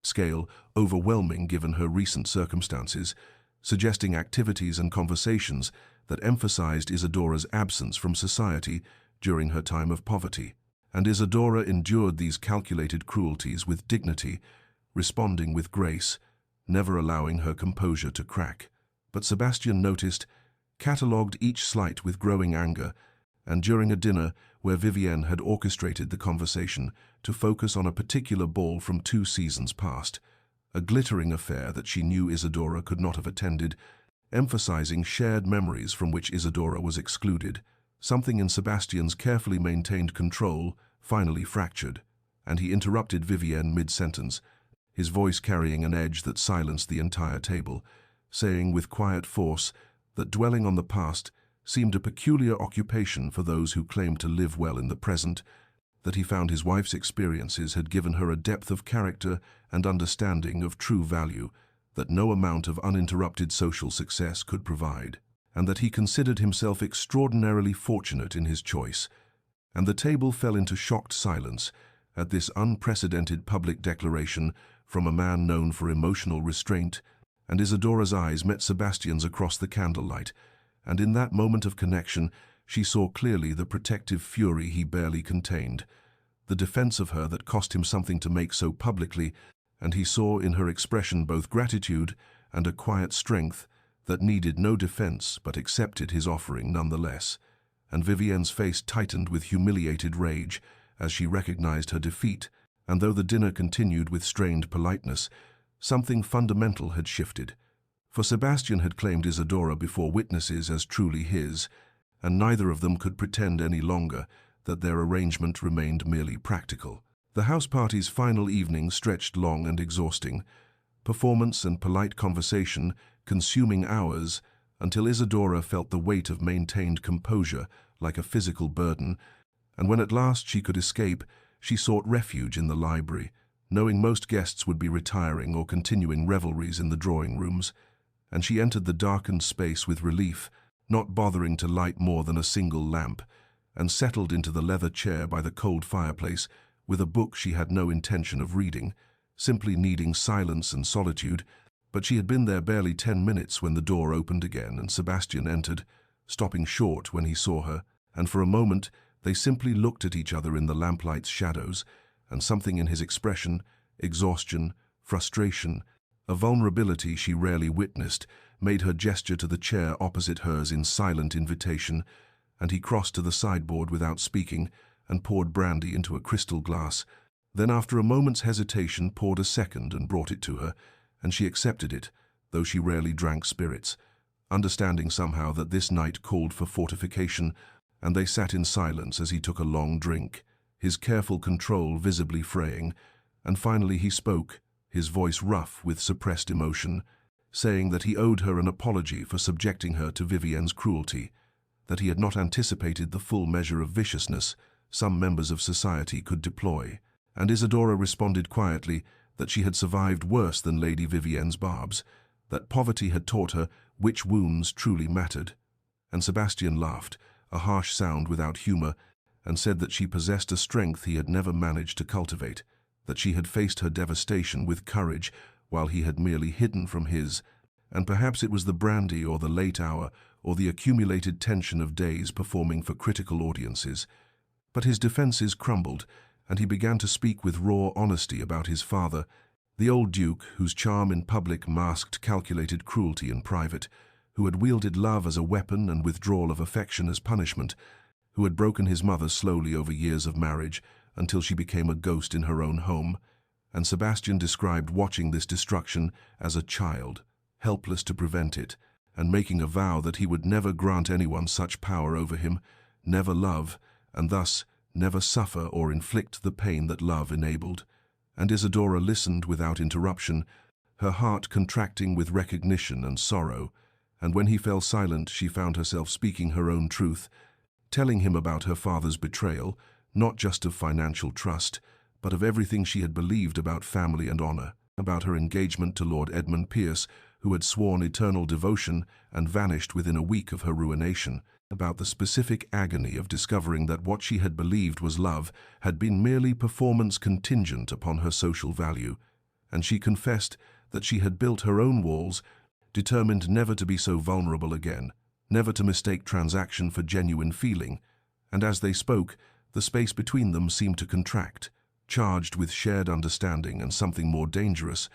scale overwhelming given her recent circumstances, suggesting activities and conversations that emphasized Isadora's absence from society during her time of poverty. And Isadora endured these calculated cruelties with dignity, responding with grace, never allowing her composure to crack. But Sebastian noticed, catalogued each slight with growing anger, and during a dinner where Vivienne had orchestrated the conversation to focus on a particular ball from 2 seasons past, a glittering affair that she knew Isadora could not have attended, emphasizing shared memories from which Isadora was excluded, something in Sebastian's carefully maintained control finally fractured, and he interrupted Vivienne mid-sentence, his voice carrying an edge that silenced the entire table, saying with quiet force that dwelling on the past seemed a peculiar occupation for those who claimed to live well in the present, that he found his wife's experiences had given her a depth of character and understanding of true value that no amount of uninterrupted social success could provide, and that he considered himself extraordinarily fortunate in his choice. And the table fell into shocked silence at this unprecedented public declaration from a man known for emotional restraint, and Isadora's eyes met Sebastian's across the candlelight, and in that moment of connection she saw clearly the protective fury he barely contained, the defense of her that cost him something to make so publicly, and he saw in her expression both gratitude and a quiet strength that needed no defense but accepted his offering nonetheless. And Vivienne's face tightened with humiliated rage as she recognized her defeat, and though the dinner continued with strained politeness, something fundamental had shifted. For Sebastian had claimed Isadora before witnesses as truly his, and neither of them could pretend any longer that their arrangement remained merely practical. The house party's final evening stretched long and exhausting, performance and polite conversation consuming hours, until Isadora felt the weight of maintained composure like a physical burden, and when at last she could escape, she sought refuge in the library, knowing most guests would be retiring or continuing revelries in the drawing rooms, and she entered the darkened space with relief, not bothering to light more than a single lamp, and settled into the leather chair by the cold fireplace with a book she had no intention of reading, simply needing silence and solitude. But she had been there barely 10 minutes when the door opened again and Sebastian entered, stopping short when he saw her, and for a moment they simply looked at each other in the lamplight's shadows, and something in his expression, exhaustion, frustration, a vulnerability she rarely witnessed, made her gesture to the chair opposite hers in silent invitation, and he crossed to the sideboard without speaking and poured brandy into a crystal glass, then after a moment's hesitation poured a second and brought it to her, and she accepted it, though she rarely drank spirits, understanding somehow that this night called for fortification, and they sat in silence as he took a long drink, his careful control visibly fraying, and finally he spoke, his voice rough with suppressed emotion, saying that he owed her an apology for subjecting her to Vivienne's cruelty, that he had not anticipated the full measure of viciousness some members of society could deploy, and Isadora responded quietly that she had survived worse than Lady Vivienne's barbs, that poverty had taught her which wounds truly mattered. And Sebastian laughed, a harsh sound without humor, and said that she possessed a strength he had never managed to cultivate, that she had faced her devastation with courage while he had merely hidden from his, and perhaps it was the brandy or the late hour or the accumulated tension of days performing for critical audiences. But his defenses crumbled, and he began to speak with raw honesty about his father, the old Duke whose charm in public masked calculated cruelty in private, who had wielded love as a weapon and withdrawal of affection as punishment, who had broken his mother slowly over years of marriage until she became a ghost in her own home, and Sebastian described watching this destruction as a child, helpless to prevent it, and making a vow that he would never grant anyone such power over him, never love, and thus never suffer or inflict the pain that love enabled. And Isadora listened without interruption, her heart contracting with recognition and sorrow, and when he fell silent she found herself speaking her own truth, telling him about her father's betrayal, not just of financial trust, but of everything she had believed about family and honor, about her engagement to Lord Edmund Pierce, who had sworn eternal devotion and vanished within a week of her ruination, about the specific agony of discovering that what she had believed was love had been merely performance contingent upon her social value, and she confessed that she had built her own walls, determined never to be so vulnerable again, never to mistake transaction for genuine feeling, and as they spoke, the space between them seemed to contract, charged with shared understanding and something more dangerous,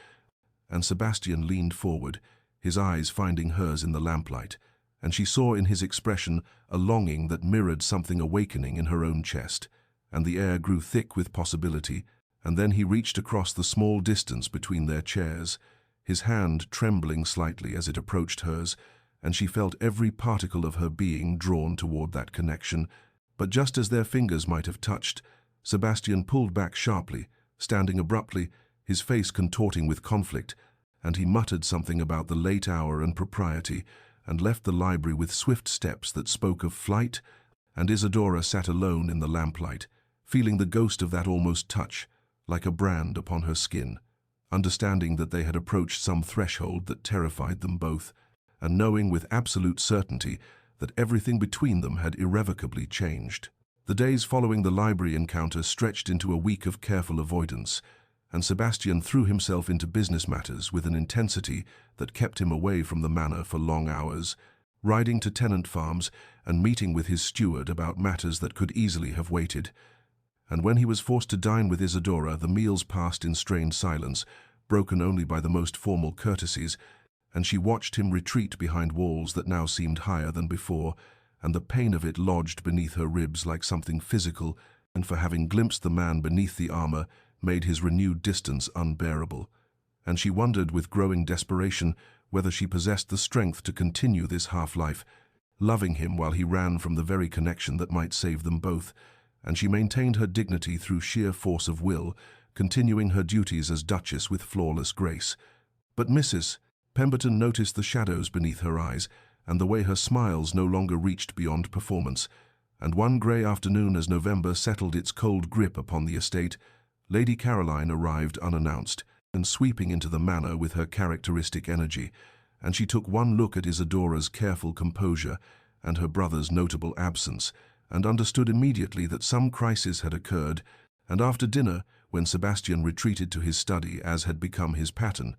and Sebastian leaned forward, his eyes finding hers in the lamplight, and she saw in his expression a longing that mirrored something awakening in her own chest, and the air grew thick with possibility, and then he reached across the small distance between their chairs, his hand trembling slightly as it approached hers, and she felt every particle of her being drawn toward that connection. But just as their fingers might have touched, Sebastian pulled back sharply, standing abruptly, his face contorting with conflict, and he muttered something about the late hour and propriety, and left the library with swift steps that spoke of flight, and Isadora sat alone in the lamplight, feeling the ghost of that almost touch, like a brand upon her skin, understanding that they had approached some threshold that terrified them both, and knowing with absolute certainty that everything between them had irrevocably changed. The days following the library encounter stretched into a week of careful avoidance, and Sebastian threw himself into business matters with an intensity that kept him away from the manor for long hours, riding to tenant farms and meeting with his steward about matters that could easily have waited. And when he was forced to dine with Isadora, the meals passed in strained silence, broken only by the most formal courtesies, and she watched him retreat behind walls that now seemed higher than before, and the pain of it lodged beneath her ribs like something physical, and for having glimpsed the man beneath the armor, made his renewed distance unbearable, and she wondered with growing desperation whether she possessed the strength to continue this half-life, loving him while he ran from the very connection that might save them both, and she maintained her dignity through sheer force of will, continuing her duties as Duchess with flawless grace. But Mrs. Pemberton noticed the shadows beneath her eyes and the way her smiles no longer reached beyond performance, and one grey afternoon as November settled its cold grip upon the estate, Lady Caroline arrived unannounced and sweeping into the manor with her characteristic energy, and she took one look at Isadora's careful composure and her brother's notable absence, and understood immediately that some crisis had occurred, and after dinner, when Sebastian retreated to his study as had become his pattern,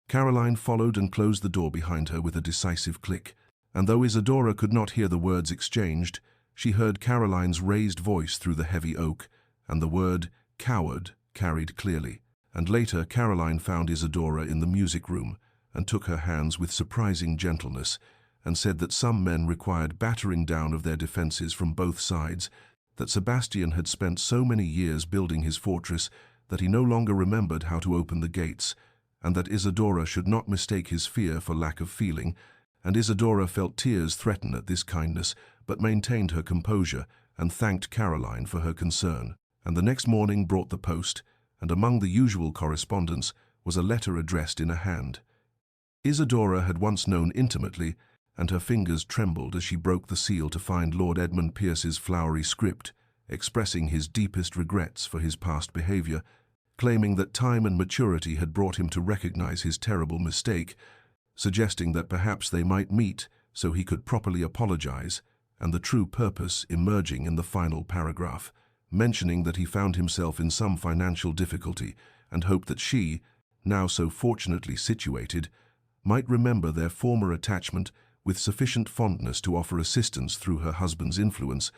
Caroline followed and closed the door behind her with a decisive click, and though Isadora could not hear the words exchanged, she heard Caroline's raised voice through the heavy oak, and the word "coward" carried clearly. And later Caroline found Isadora in the music room, and took her hands with surprising gentleness, and said that some men required battering down of their defenses from both sides, that Sebastian had spent so many years building his fortress that he no longer remembered how to open the gates, and that Isadora should not mistake his fear for lack of feeling, and Isadora felt tears threaten at this kindness, but maintained her composure and thanked Caroline for her concern. And the next morning brought the post, and among the usual correspondence was a letter addressed in a hand. Isadora had once known intimately, and her fingers trembled as she broke the seal to find Lord Edmund Pierce's flowery script, expressing his deepest regrets for his past behaviour, claiming that time and maturity had brought him to recognize his terrible mistake, suggesting that perhaps they might meet so he could properly apologize, and the true purpose emerging in the final paragraph, mentioning that he found himself in some financial difficulty and hoped that she, now so fortunately situated, might remember their former attachment with sufficient fondness to offer assistance through her husband's influence,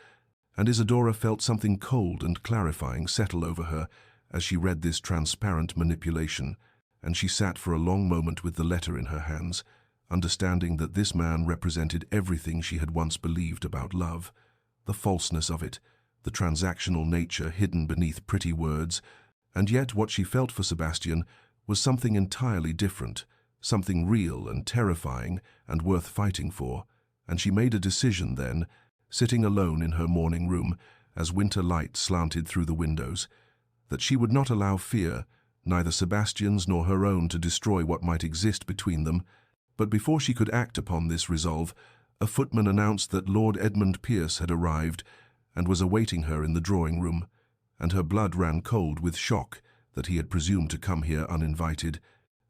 and Isadora felt something cold and clarifying settle over her as she read this transparent manipulation, and she sat for a long moment with the letter in her hands, understanding that this man represented everything she had once believed about love, the falseness of it, the transactional nature hidden beneath pretty words, and yet what she felt for Sebastian was something entirely different, something real and terrifying and worth fighting for, and she made a decision then, sitting alone in her morning room as winter light slanted through the windows, that she would not allow fear, neither Sebastian's nor her own, to destroy what might exist between them. But before she could act upon this resolve, a footman announced that Lord Edmund Pierce had arrived and was awaiting her in the drawing-room, and her blood ran cold with shock that he had presumed to come here uninvited,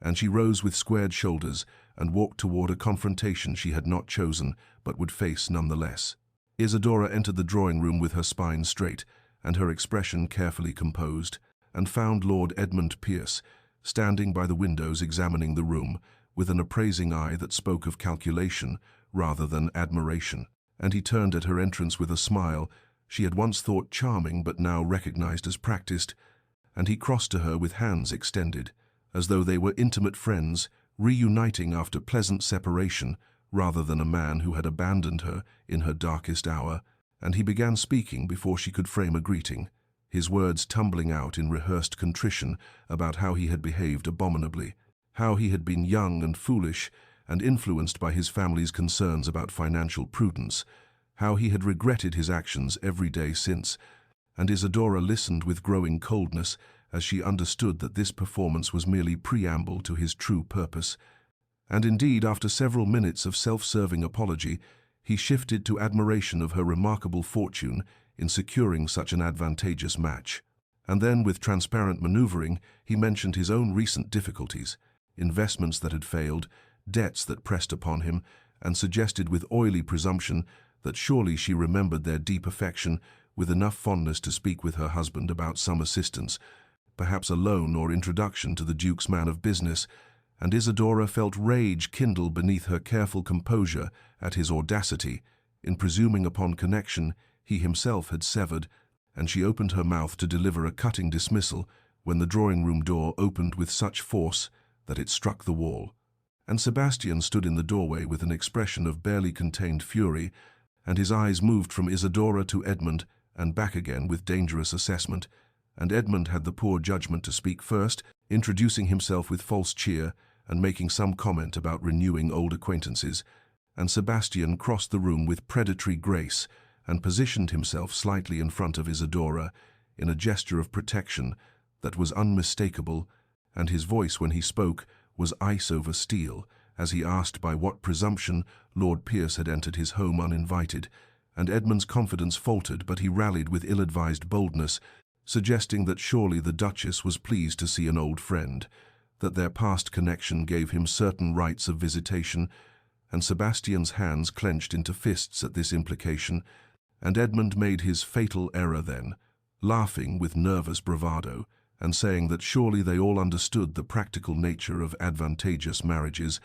and she rose with squared shoulders and walked toward a confrontation she had not chosen but would face nonetheless. Isadora entered the drawing-room with her spine straight and her expression carefully composed, and found Lord Edmund Pierce standing by the windows examining the room with an appraising eye that spoke of calculation rather than admiration, and he turned at her entrance with a smile she had once thought charming but now recognized as practiced, and he crossed to her with hands extended, as though they were intimate friends reuniting after pleasant separation rather than a man who had abandoned her in her darkest hour, and he began speaking before she could frame a greeting, his words tumbling out in rehearsed contrition about how he had behaved abominably, how he had been young and foolish and influenced by his family's concerns about financial prudence, how he had regretted his actions every day since, and Isadora listened with growing coldness as she understood that this performance was merely preamble to his true purpose. And indeed, after several minutes of self-serving apology, he shifted to admiration of her remarkable fortune in securing such an advantageous match. And then, with transparent maneuvering, he mentioned his own recent difficulties, investments that had failed, debts that pressed upon him, and suggested with oily presumption that surely she remembered their deep affection with enough fondness to speak with her husband about some assistance, perhaps a loan or introduction to the Duke's man of business, and Isadora felt rage kindle beneath her careful composure at his audacity in presuming upon connection he himself had severed, and she opened her mouth to deliver a cutting dismissal when the drawing-room door opened with such force that it struck the wall, and Sebastian stood in the doorway with an expression of barely contained fury, and his eyes moved from Isadora to Edmund and back again with dangerous assessment, and Edmund had the poor judgment to speak first, introducing himself with false cheer and making some comment about renewing old acquaintances, and Sebastian crossed the room with predatory grace and positioned himself slightly in front of Isadora in a gesture of protection that was unmistakable, and his voice when he spoke was ice over steel, as he asked by what presumption Lord Pierce had entered his home uninvited, and Edmund's confidence faltered, but he rallied with ill-advised boldness, suggesting that surely the Duchess was pleased to see an old friend, that their past connection gave him certain rights of visitation, and Sebastian's hands clenched into fists at this implication, and Edmund made his fatal error then, laughing with nervous bravado, and saying that surely they all understood the practical nature of advantageous marriages,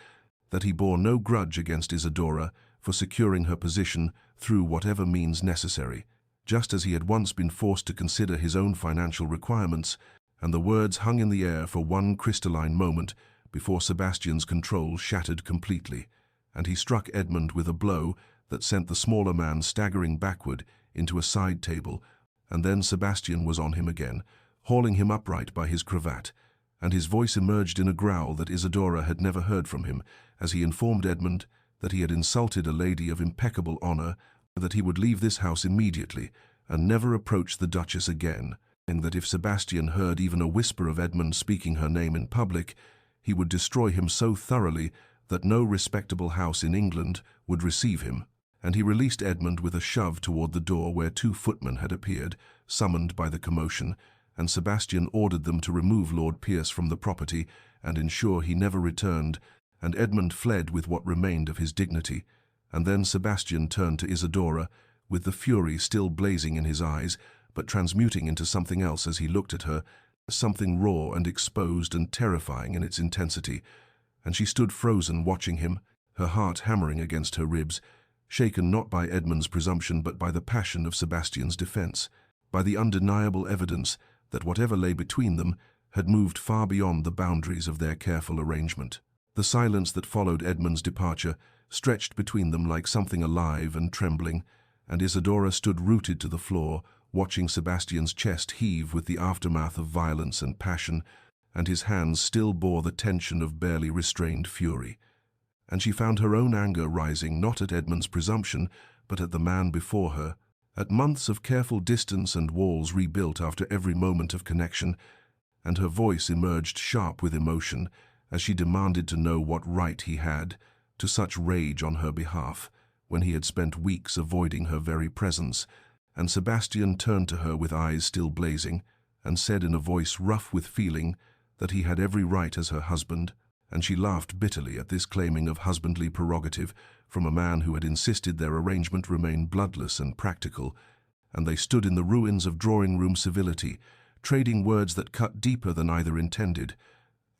that he bore no grudge against Isidora for securing her position through whatever means necessary, just as he had once been forced to consider his own financial requirements, and the words hung in the air for one crystalline moment before Sebastian's control shattered completely, and he struck Edmund with a blow that sent the smaller man staggering backward into a side table, and then Sebastian was on him again, hauling him upright by his cravat, and his voice emerged in a growl that Isidora had never heard from him, as he informed Edmund that he had insulted a lady of impeccable honor, that he would leave this house immediately and never approach the Duchess again, and that if Sebastian heard even a whisper of Edmund speaking her name in public, he would destroy him so thoroughly that no respectable house in England would receive him. And he released Edmund with a shove toward the door where 2 footmen had appeared, summoned by the commotion, and Sebastian ordered them to remove Lord Pierce from the property and ensure he never returned, and Edmund fled with what remained of his dignity. And then Sebastian turned to Isidora, with the fury still blazing in his eyes, but transmuting into something else as he looked at her, something raw and exposed and terrifying in its intensity, and she stood frozen watching him, her heart hammering against her ribs, shaken not by Edmund's presumption but by the passion of Sebastian's defense, by the undeniable evidence that whatever lay between them had moved far beyond the boundaries of their careful arrangement. The silence that followed Edmund's departure stretched between them like something alive and trembling, and Isidora stood rooted to the floor, watching Sebastian's chest heave with the aftermath of violence and passion, and his hands still bore the tension of barely restrained fury. And she found her own anger rising not at Edmund's presumption, but at the man before her, at months of careful distance and walls rebuilt after every moment of connection, and her voice emerged sharp with emotion as she demanded to know what right he had to such rage on her behalf, when he had spent weeks avoiding her very presence. And Sebastian turned to her with eyes still blazing, and said in a voice rough with feeling that he had every right as her husband, and she laughed bitterly at this claiming of husbandly prerogative from a man who had insisted their arrangement remain bloodless and practical, and they stood in the ruins of drawing-room civility, trading words that cut deeper than either intended,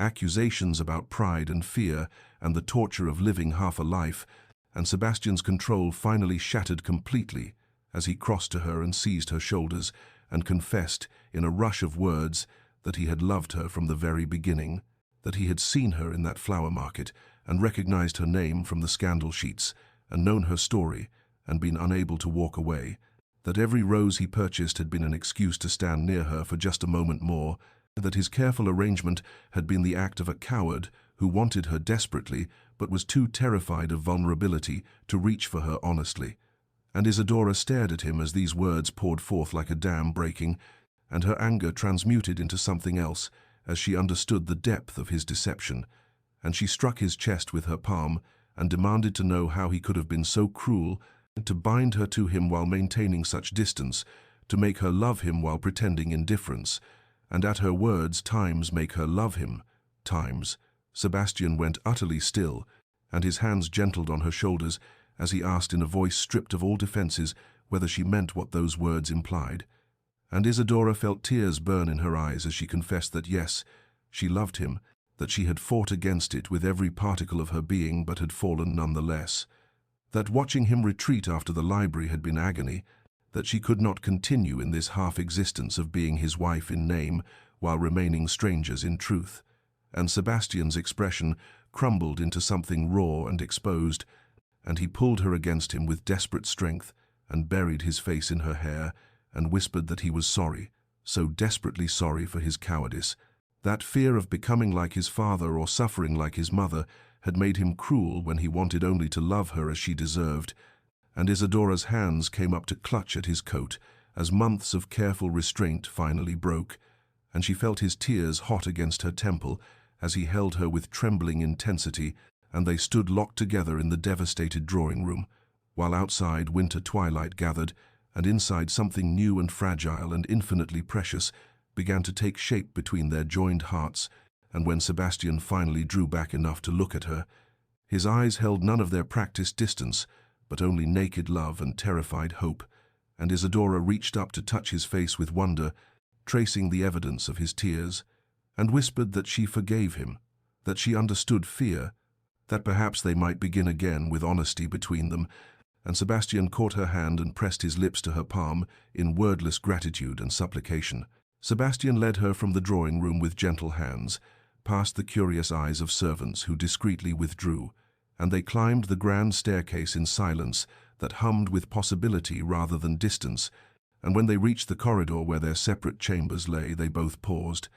accusations about pride and fear and the torture of living half a life, and Sebastian's control finally shattered completely as he crossed to her and seized her shoulders and confessed in a rush of words that he had loved her from the very beginning, that he had seen her in that flower market and recognized her name from the scandal sheets and known her story and been unable to walk away, that every rose he purchased had been an excuse to stand near her for just a moment more, that his careful arrangement had been the act of a coward who wanted her desperately but was too terrified of vulnerability to reach for her honestly. And Isidora stared at him as these words poured forth like a dam breaking, and her anger transmuted into something else as she understood the depth of his deception, and she struck his chest with her palm and demanded to know how he could have been so cruel to bind her to him while maintaining such distance, to make her love him while pretending indifference, and at her words times make her love him, times. Sebastian went utterly still, and his hands gentled on her shoulders as he asked in a voice stripped of all defenses whether she meant what those words implied. And Isidora felt tears burn in her eyes as she confessed that yes, she loved him, that she had fought against it with every particle of her being but had fallen nonetheless, that watching him retreat after the library had been agony, that she could not continue in this half-existence of being his wife in name while remaining strangers in truth. And Sebastian's expression crumbled into something raw and exposed, and he pulled her against him with desperate strength and buried his face in her hair and whispered that he was sorry, so desperately sorry for his cowardice. That fear of becoming like his father or suffering like his mother had made him cruel when he wanted only to love her as she deserved, and Isidora's hands came up to clutch at his coat as months of careful restraint finally broke, and she felt his tears hot against her temple as he held her with trembling intensity, and they stood locked together in the devastated drawing-room, while outside winter twilight gathered, and inside something new and fragile and infinitely precious began to take shape between their joined hearts. And when Sebastian finally drew back enough to look at her, his eyes held none of their practiced distance, but only naked love and terrified hope, and Isadora reached up to touch his face with wonder, tracing the evidence of his tears, and whispered that she forgave him, that she understood fear, that perhaps they might begin again with honesty between them. And Sebastian caught her hand and pressed his lips to her palm in wordless gratitude and supplication. Sebastian led her from the drawing-room with gentle hands, past the curious eyes of servants who discreetly withdrew, and they climbed the grand staircase in silence that hummed with possibility rather than distance. And when they reached the corridor where their separate chambers lay, they both paused,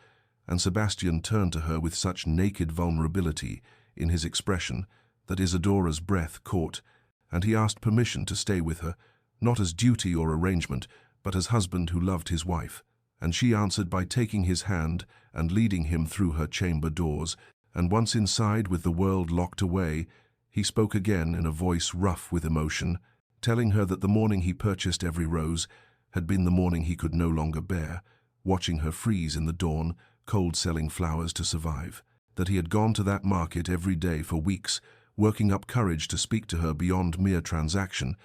and Sebastian turned to her with such naked vulnerability in his expression that Isadora's breath caught, and he asked permission to stay with her, not as duty or arrangement, but as husband who loved his wife. And she answered by taking his hand and leading him through her chamber doors, and once inside with the world locked away, he spoke again in a voice rough with emotion, telling her that the morning he purchased every rose had been the morning he could no longer bear, watching her freeze in the dawn, cold selling flowers to survive, that he had gone to that market every day for weeks, working up courage to speak to her beyond mere transaction,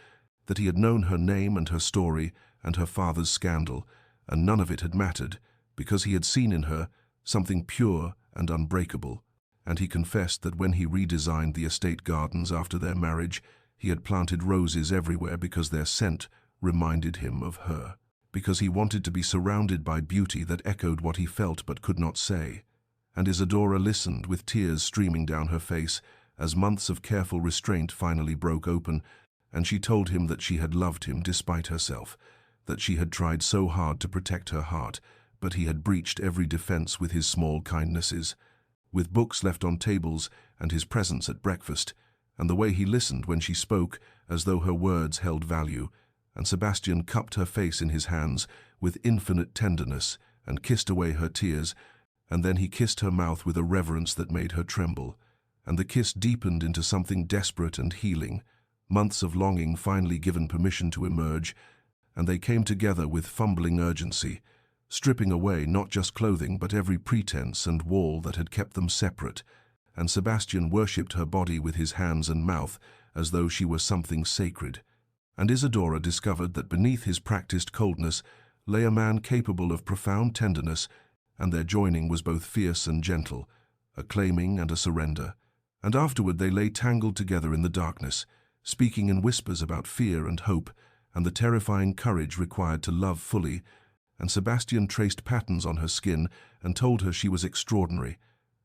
that he had known her name and her story and her father's scandal, and none of it had mattered, because he had seen in her something pure and unbreakable, and he confessed that when he redesigned the estate gardens after their marriage, he had planted roses everywhere because their scent reminded him of her, because he wanted to be surrounded by beauty that echoed what he felt but could not say. And Isadora listened with tears streaming down her face as months of careful restraint finally broke open, and she told him that she had loved him despite herself, that she had tried so hard to protect her heart, but he had breached every defense with his small kindnesses, with books left on tables and his presence at breakfast, and the way he listened when she spoke as though her words held value. And Sebastian cupped her face in his hands with infinite tenderness and kissed away her tears, and then he kissed her mouth with a reverence that made her tremble, and the kiss deepened into something desperate and healing, months of longing finally given permission to emerge, and they came together with fumbling urgency, stripping away not just clothing but every pretense and wall that had kept them separate, and Sebastian worshipped her body with his hands and mouth as though she were something sacred. And Isadora discovered that beneath his practiced coldness lay a man capable of profound tenderness, and their joining was both fierce and gentle, a claiming and a surrender. And afterward they lay tangled together in the darkness, speaking in whispers about fear and hope, and the terrifying courage required to love fully, and Sebastian traced patterns on her skin and told her she was extraordinary,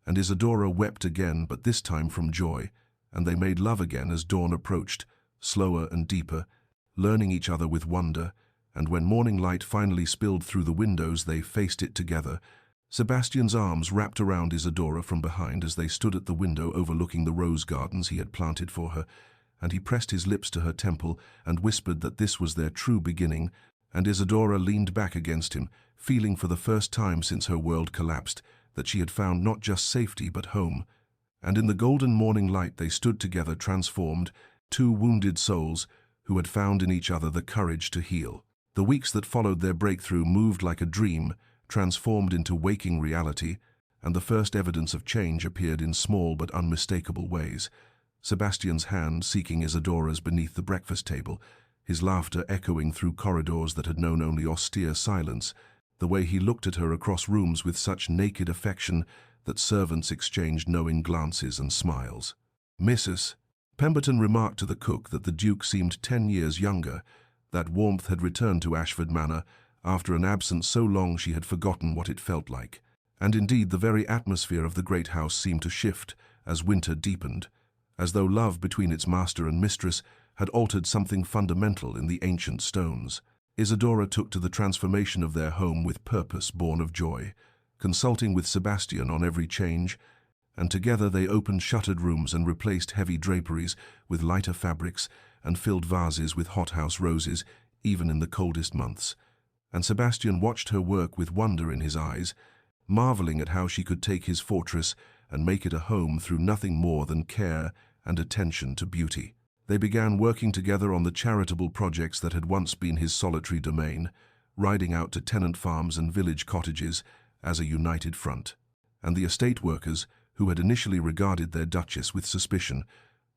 and Isadora wept again, but this time from joy, and they made love again as dawn approached, slower and deeper, learning each other with wonder, and when morning light finally spilled through the windows they faced it together. Sebastian's arms wrapped around Isadora from behind as they stood at the window overlooking the rose gardens he had planted for her, and he pressed his lips to her temple and whispered that this was their true beginning, and Isadora leaned back against him, feeling for the first time since her world collapsed that she had found not just safety but home. And in the golden morning light they stood together transformed, two wounded souls who had found in each other the courage to heal. The weeks that followed their breakthrough moved like a dream, transformed into waking reality, and the first evidence of change appeared in small but unmistakable ways. Sebastian's hand seeking Isadora's beneath the breakfast table, his laughter echoing through corridors that had known only austere silence, the way he looked at her across rooms with such naked affection that servants exchanged knowing glances and smiles. "Mrs. Pemberton remarked to the cook that the Duke seemed 10 years younger. That warmth had returned to Ashford Manor after an absence so long she had forgotten what it felt like. And indeed the very atmosphere of the great house seemed to shift as winter deepened, as though love between its master and mistress had altered something fundamental in the ancient stones. Isadora took to the transformation of their home with purpose born of joy, consulting with Sebastian on every change, and together they opened shuttered rooms and replaced heavy draperies with lighter fabrics and filled vases with hothouse roses, even in the coldest months. And Sebastian watched her work with wonder in his eyes, marveling at how she could take his fortress and make it a home through nothing more than care and attention to beauty. They began working together on the charitable projects that had once been his solitary domain, riding out to tenant farms and village cottages as a united front. And the estate workers, who had initially regarded their duchess with suspicion,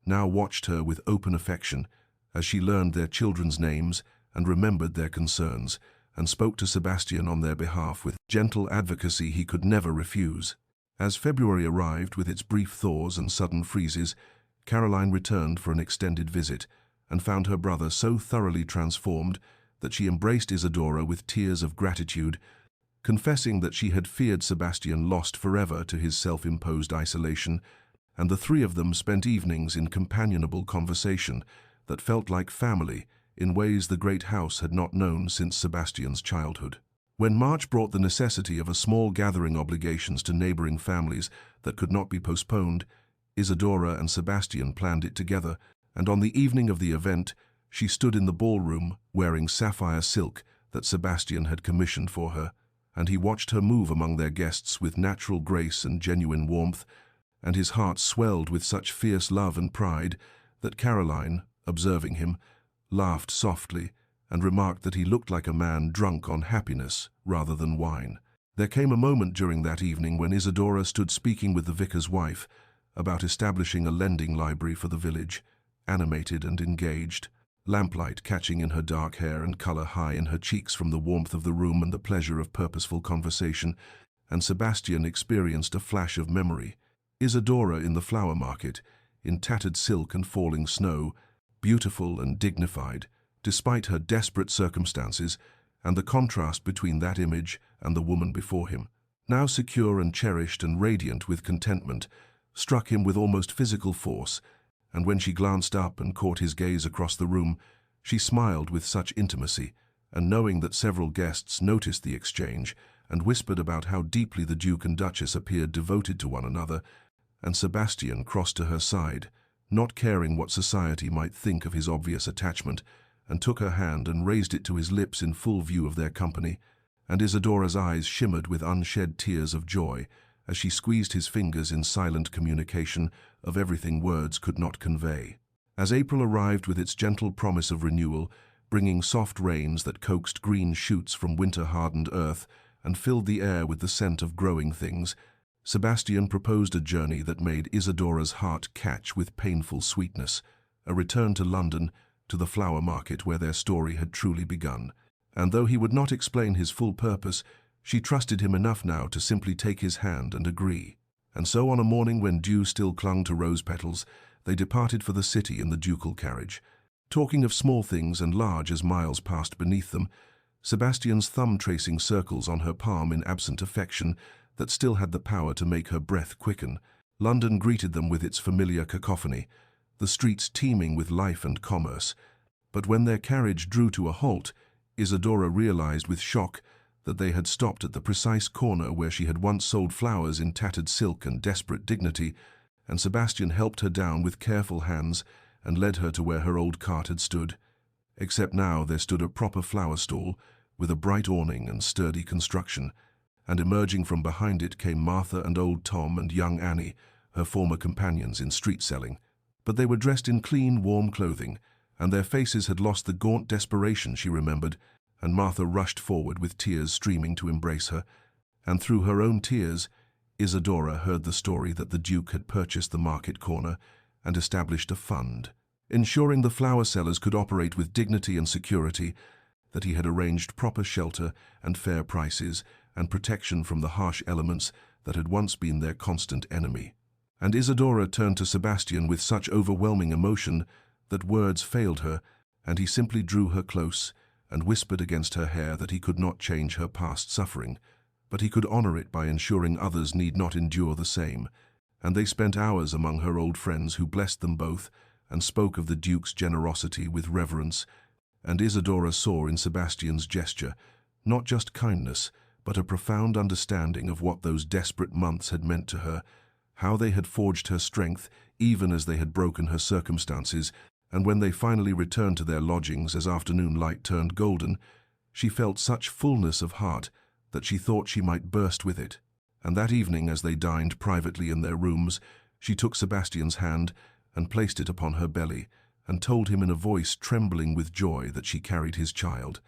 now watched her with open affection as she learned their children's names and remembered their concerns, and spoke to Sebastian on their behalf with gentle advocacy he could never refuse. As February arrived with its brief thaws and sudden freezes, Caroline returned for an extended visit and found her brother so thoroughly transformed that she embraced Isidora with tears of gratitude, confessing that she had feared Sebastian lost forever to his self-imposed isolation, and the three of them spent evenings in companionable conversation that felt like family in ways the great house had not known since Sebastian's childhood. When March brought the necessity of a small gathering obligations to neighboring families that could not be postponed, Isidora and Sebastian planned it together, and on the evening of the event, she stood in the ballroom wearing sapphire silk that Sebastian had commissioned for her, and he watched her move among their guests with natural grace and genuine warmth, and his heart swelled with such fierce love and pride that Caroline, observing him, laughed softly and remarked that he looked like a man drunk on happiness rather than wine. There came a moment during that evening when Isidora stood speaking with the vicar's wife about establishing a lending library for the village, animated and engaged, lamplight catching in her dark hair and color high in her cheeks from the warmth of the room and the pleasure of purposeful conversation, and Sebastian experienced a flash of memory. Isidora in the flower market, in tattered silk and falling snow, beautiful and dignified, despite her desperate circumstances, and the contrast between that image and the woman before him, now secure and cherished and radiant with contentment, struck him with almost physical force, and when she glanced up and caught his gaze across the room, she smiled with such intimacy, and knowing that several guests noticed the exchange, and whispered about how deeply the Duke and Duchess appeared devoted to one another, and Sebastian crossed to her side, not caring what society might think of his obvious attachment, and took her hand and raised it to his lips in full view of their company, and Isidora's eyes shimmered with unshed tears of joy as she squeezed his fingers in silent communication of everything words could not convey. As April arrived with its gentle promise of renewal, bringing soft rains that coaxed green shoots from winter-hardened earth and filled the air with the scent of growing things, Sebastian proposed a journey that made Isidora's heart catch with painful sweetness, a return to London, to the flower market where their story had truly begun. And though he would not explain his full purpose, she trusted him enough now to simply take his hand and agree. And so on a morning when dew still clung to rose petals, they departed for the city in the ducal carriage. Talking of small things and large as miles passed beneath them, Sebastian's thumb tracing circles on her palm in absent affection that still had the power to make her breath quicken. London greeted them with its familiar cacophony, the streets teeming with life and commerce. But when their carriage drew to a halt, Isidora realized with shock that they had stopped at the precise corner where she had once sold flowers in tattered silk and desperate dignity, and Sebastian helped her down with careful hands and led her to where her old cart had stood. Except now there stood a proper flower stall with a bright awning and sturdy construction, and emerging from behind it came Martha and old Tom and young Annie, her former companions in street selling. But they were dressed in clean, warm clothing, and their faces had lost the gaunt desperation she remembered, and Martha rushed forward with tears streaming to embrace her, and through her own tears, Isidora heard the story that the Duke had purchased the market corner and established a fund, ensuring the flower sellers could operate with dignity and security, that he had arranged proper shelter and fair prices and protection from the harsh elements that had once been their constant enemy. And Isidora turned to Sebastian with such overwhelming emotion that words failed her, and he simply drew her close and whispered against her hair that he could not change her past suffering, but he could honor it by ensuring others need not endure the same. And they spent hours among her old friends who blessed them both and spoke of the Duke's generosity with reverence, and Isidora saw in Sebastian's gesture not just kindness, but a profound understanding of what those desperate months had meant to her, how they had forged her strength even as they had broken her circumstances, and when they finally returned to their lodgings as afternoon light turned golden, she felt such fullness of heart that she thought she might burst with it. And that evening, as they dined privately in their rooms, she took Sebastian's hand and placed it upon her belly, and told him in a voice trembling with joy that she carried his child,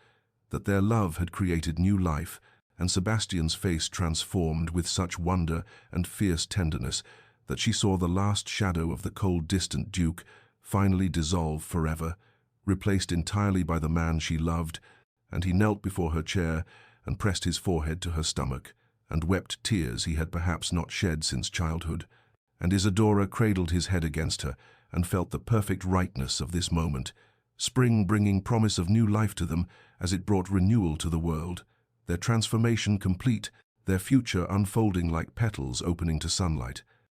that their love had created new life, and Sebastian's face transformed with such wonder and fierce tenderness that she saw the last shadow of the cold, distant Duke finally dissolve forever, replaced entirely by the man she loved, and he knelt before her chair and pressed his forehead to her stomach, and wept tears he had perhaps not shed since childhood. And Isidora cradled his head against her and felt the perfect rightness of this moment, spring bringing promise of new life to them as it brought renewal to the world, their transformation complete, their future unfolding like petals opening to sunlight.